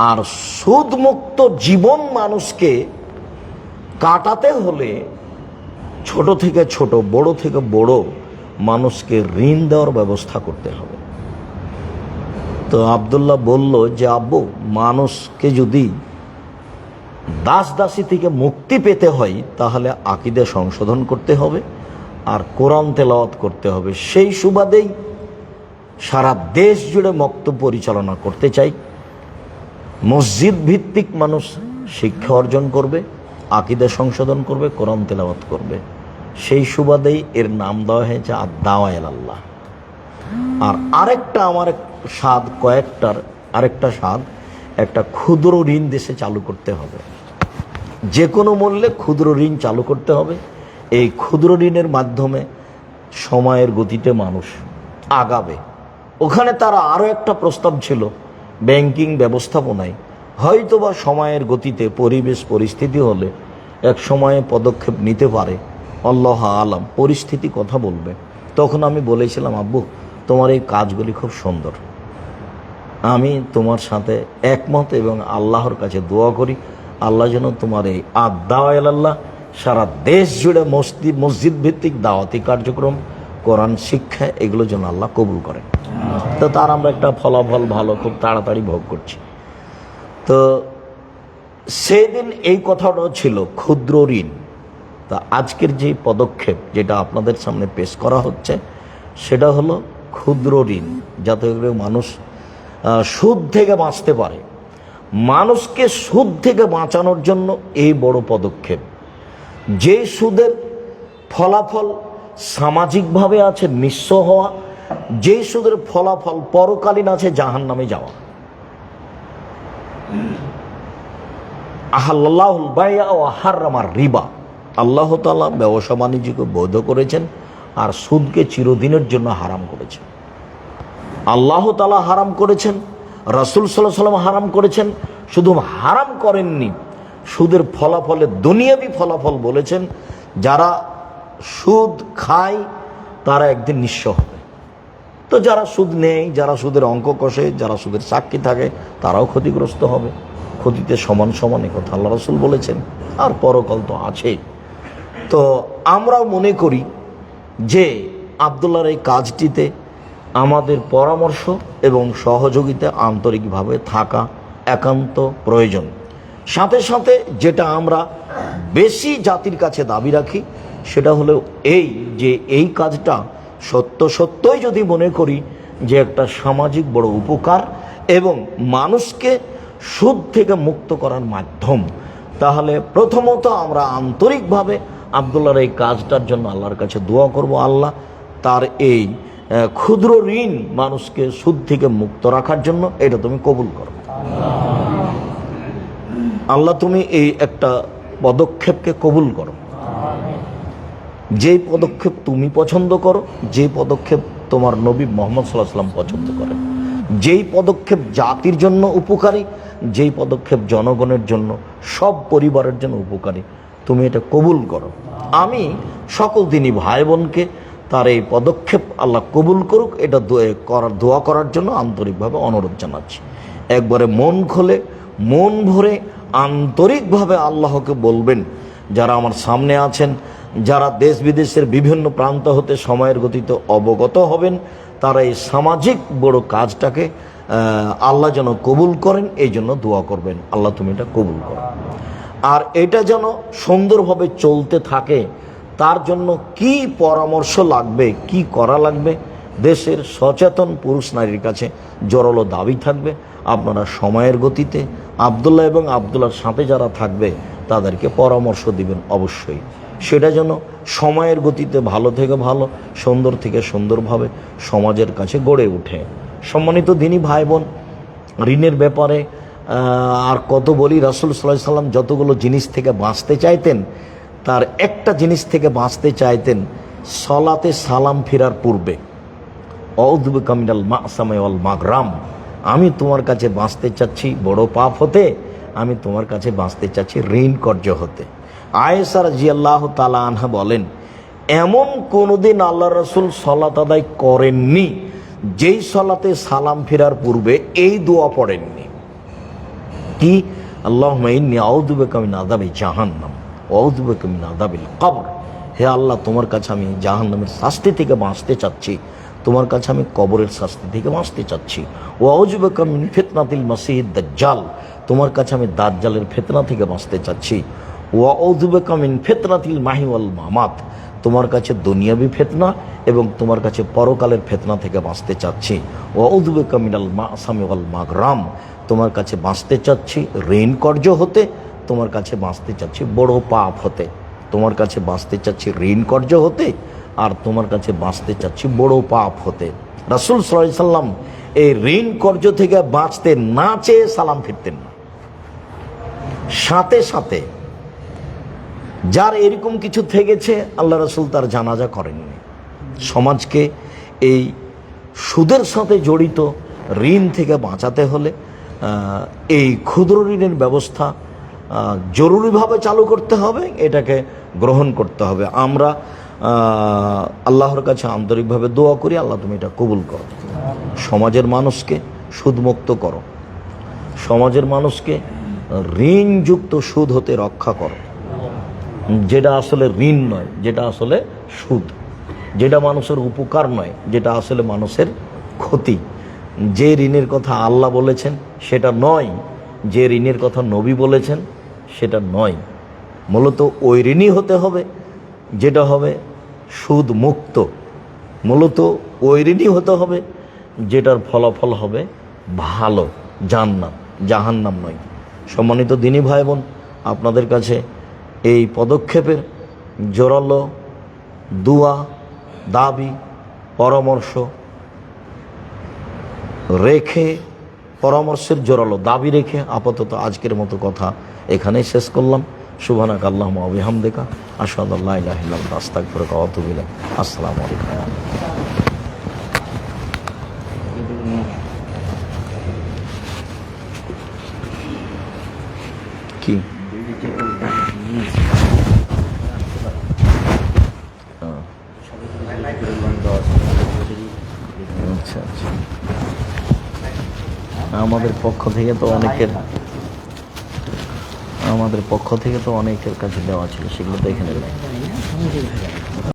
আর সুদ মুক্ত জীবন মানুষকে কাটাতে হলে ছোট থেকে ছোট, বড় থেকে বড় মানুষকে ঋণ দেওয়ার ব্যবস্থা করতে হবে। তো আব্দুল্লাহ বলল যে আব্বু, মানুষকে যদি দাস দাসী থেকে মুক্তি পেতে হয় তাহলে আকীদা সংশোধন করতে হবে আর কোরআন তেলাওয়াত করতে হবে। সেই সুবাদেই সারা দেশ জুড়ে মক্তব পরিচালনা করতে চাই। মসজিদ ভিত্তিক মানুষ শিক্ষা অর্জন করবে, আকীদা সংশোধন করবে, কোরআন তেলাওয়াত করবে। সেই সুবাদেই এর নাম দেওয়া হয়েছে আদ-দাওয়া ইলাল্লাহ। আর আরেকটা আমার স্বাদ, কয়েকটার আরেকটা স্বাদ, একটা ক্ষুদ্র ঋণ দেশে চালু করতে হবে। যে কোনো মূল্যে ক্ষুদ্র ঋণ চালু করতে হবে। এই ক্ষুদ্র ঋণের মাধ্যমে সময়ের গতিতে মানুষ আগাবে। ওখানে তারা আরও একটা প্রস্তাব ছিল ব্যাংকিং ব্যবস্থাপনায়, হয়তোবা সময়ের গতিতে পরিবেশ পরিস্থিতি হলে এক সময়ে পদক্ষেপ নিতে পারে, আল্লাহ আলাম, পরিস্থিতি কথা বলবে। তখন আমি বলেছিলাম আব্বু, তোমার এই কাজগুলি খুব সুন্দর, আমি তোমার সাথে একমত এবং আল্লাহর কাছে দোয়া করি আল্লাহ যেন তোমার এই আদ-দাওয়া ইলাল্লাহ সারা দেশ জুড়ে মসজিদ ভিত্তিক দাওয়াতি কার্যক্রম, কোরআন শিক্ষা, এগুলো যেন আল্লাহ কবুল করেন। তো তার আমরা একটা ফলাফল ভালো, খুব তাড়াতাড়ি ভোগ করছি। তো সেদিন এই কথাটাও ছিল ক্ষুদ্র ঋণ। তা আজকের যে পদক্ষেপ যেটা আপনাদের সামনে পেশ করা হচ্ছে সেটা হলো ক্ষুদ্র ঋণ, যাতে করে মানুষ সুদ থেকে বাঁচতে পারে। মানুষকে সুদ থেকে বাঁচানোর জন্য এই বড় পদক্ষেপ। যে সুদের ফলাফল সামাজিকভাবে আছে নিঃস্ব হওয়া, যে সুদের ফলাফল পরকালীন আছে জাহান্নামে যাওয়া। আহাল্লাহুল বাইআ ওয়া হাররামার রিবা, আল্লাহ তাআলা ব্যবসা বাণিজ্যকে বৈধ করেছেন আর সুদকে চিরদিনের জন্য হারাম করেছেন। আল্লাহ তাআলা হারাম করেছেন, রাসূল সাল্লাল্লাহু আলাইহি ওয়াসাল্লাম হারাম করেছেন। শুধু হারাম করেননি, সুদের ফলাফলে দুনিয়াবি ফলাফল বলেছেন। যারা সুদ খায় তারা একদিন নিঃস্ব হবে। তো যারা সুদ নেয়, যারা সুদের অঙ্ক কষে, যারা সুদের সাক্ষী থাকে, তারাও ক্ষতিগ্রস্ত হবে। ক্ষতিতে সমান সমান, এ কথা আল্লাহ রাসূল বলেছেন। আর পরকাল তো আছেই। তো আমরাও মনে করি যে আব্দুল্লাহর এই কাজটিতে আমাদের পরামর্শ এবং সহযোগিতা আন্তরিকভাবে থাকা একান্ত প্রয়োজন। সাথে সাথে যেটা আমরা বেশি জাতির কাছে দাবি রাখি সেটা হলো এই যে এই কাজটা সত্যই যদি মনে করি যে একটা সামাজিক বড় উপকার এবং মানুষকে সুদ থেকে মুক্ত করার মাধ্যম, তাহলে প্রথমত আমরা আন্তরিকভাবে আব্দুল্লাহর এই কাজটার জন্য আল্লাহর কাছে দোয়া করব, আল্লাহ তার এই ক্ষুদ্র ঋণ মানুষকে সুদ থেকে মুক্ত রাখার জন্য এটা তুমি কবুল করো। আল্লাহ তুমি এই একটা পদক্ষেপকে কবুল করো, যেই পদক্ষেপ তুমি পছন্দ করো, যেই পদক্ষেপ তোমার নবী মুহাম্মদ সাল্লাল্লাহু আলাইহি ওয়াসাল্লাম পছন্দ করেন, যেই পদক্ষেপ জাতির জন্য উপকারী, যেই পদক্ষেপ জনগণের জন্য, সব পরিবারের জন্য উপকারী, তুমি এটা কবুল করো। আমি সকল দিনই ভাই বোনকে তার এই পদক্ষেপ আল্লাহ কবুল করুক এটা দোয়া করার জন্য আন্তরিকভাবে অনুরোধ জানাচ্ছি। একবারে মন খুলে, মন ভরে, আন্তরিকভাবে আল্লাহকে বলবেন। যারা আমার সামনে আছেন, যারা দেশ বিদেশের বিভিন্ন প্রান্ত হতে সময়ের গতিতে অবগত হবেন, তারা এই সামাজিক বড় কাজটাকে আল্লাহ যেন কবুল করেন, এই জন্য দোয়া করবেন, আল্লাহ তুমি এটা কবুল করো। আর এটা যেন সুন্দরভাবে চলতে থাকে, তার জন্য কি পরামর্শ লাগবে, কি করা লাগবে, দেশের সচেতন পুরুষ নারীর কাছে জোরালো দাবি থাকবে। আপনারা সময়ের গতিতে আবদুল্লাহ এবং আবদুল্লাহর সাথে যারা থাকবে তাদেরকে পরামর্শ দিবেন অবশ্যই। সেটা যেন সময়ের গতিতে ভালো থেকে ভালো, সুন্দর থেকে সুন্দরভাবে সমাজের কাছে গড়ে ওঠে। সম্মানিত দিনী ভাই বোন, ঋণের ব্যাপারে আর কত বলি। রাসূল সাল্লাল্লাহু আলাইহি ওয়াসাল্লাম যতগুলো জিনিস থেকে বাঁচতে চাইতেন, তার একটা জিনিস থেকে বাঁচতে চাইতেন, সলাতে সালাম ফেরার পূর্বে আউযু বিকা মিনাল মা'সামি ওয়াল মাগরাম। আমি তোমার কাছে বাঁচতে চাচ্ছি বড় পাপ হতে, আমি তোমার কাছে বাঁচতে চাচ্ছি ঋণ কর্য হতে। আয়েশা রাদিয়াল্লাহু তাআলা আনহা বলেন, এমন কোনোদিন আল্লাহ রাসূল সালাত আদায় করেননি যেই সলাতে সালাম ফেরার পূর্বে এই দোয়া পড়েননি। কি? আল্লাহুম্মা ইন্নী আউযু বিকা মিন আযাবি জাহান্নাম ওয়া আউযু বিকা মিন আযাবিল কবর। হে আল্লাহ, তোমার কাছে আমি জাহান্নামের শাস্তি থেকে বাঁচতে চাচ্ছি, তোমার কাছে আমি কবরের শাস্তি থেকে বাঁচতে চাচ্ছি। ওয়া আউযু বিকা মিন ফিতনাতিল মাসিহিদ দাজ্জাল, তোমার কাছে আমি দাজ্জালের ফিতনা থেকে বাঁচতে চাচ্ছি। ওয়া আউযু বিকা মিন ফিতনাতিল মাহি ওয়াল মামাত, তোমার কাছে দুনিয়াবি ফিতনা এবং তোমার কাছে পরকালের ফিতনা থেকে বাঁচতে চাচ্ছি। ওয়া আউযু বিকা মিনাল মা'সামি ওয়াল মাগরাম, তোমার কাছে বাঁচতে চাচ্ছি ঋণ কর্য হতে, তোমার কাছে বাঁচতে চাচ্ছি বড় পাপ হতে। তোমার কাছে বাঁচতে চাচ্ছি ঋণ কর্য হতে, আর তোমার কাছে বাঁচতে চাচ্ছি বড় পাপ হতে। রাসূল সাল্লাল্লাহু আলাইহি সাল্লাম এই ঋণ কর্য থেকে বাঁচতে না চেয়ে সালাম ফিরতেন না। সাথে সাথে যার এরকম কিছু থেকেছে, আল্লাহ রাসূল তার জানাজা করেননি। সমাজকে এই সুদের সাথে জড়িত ঋণ থেকে বাঁচাতে হলে এই ক্ষুদ্র ঋণের ব্যবস্থা জরুরিভাবে চালু করতে হবে, এটাকে গ্রহণ করতে হবে। আমরা আল্লাহর কাছে আন্তরিকভাবে দোয়া করি, আল্লাহ তুমি এটা কবুল করো। সমাজের মানুষকে সুদমুক্ত করো, সমাজের মানুষকে ঋণযুক্ত সুদ হতে রক্ষা করো। যেটা আসলে ঋণ নয়, যেটা আসলে সুদ, যেটা মানুষের উপকার নয়, যেটা আসলে মানুষের ক্ষতি। যে ঋণের কথা আল্লাহ বলেছেন সেটা নয়, যে ঋণের কথা নবী বলেছেন সেটা নয়। মূলত ওই ঋণই হতে হবে যেটা হবে সুদ মুক্ত। মূলত ওই ঋণই হতে হবে যেটার ফলাফল হবে ভালো, জান্নাত, জাহান্নাম নয়। সম্মানিত দিনী ভাই বোন, আপনাদের কাছে এই পদক্ষেপের জোরালো দোয়া, দাবি, পরামর্শ রেখে, পরামর্শের জোরালো দাবি রেখে আপাতত আজকের মতো কথা এখানেই শেষ করলাম। সুবহানাকা আল্লাহুম্মা ওয়া বিহামদিকা আশহাদু আল্লা ইলাহা ইল্লা আনতা আস্তাগফিরুকা ওয়া আতুবু ইলাইক। আসসালামু আলাইকুম। কি আচ্ছা আচ্ছা, আমাদের পক্ষ থেকে তো অনেকের কাছে দেওয়া ছিল, সেগুলো তো এখানে নেই।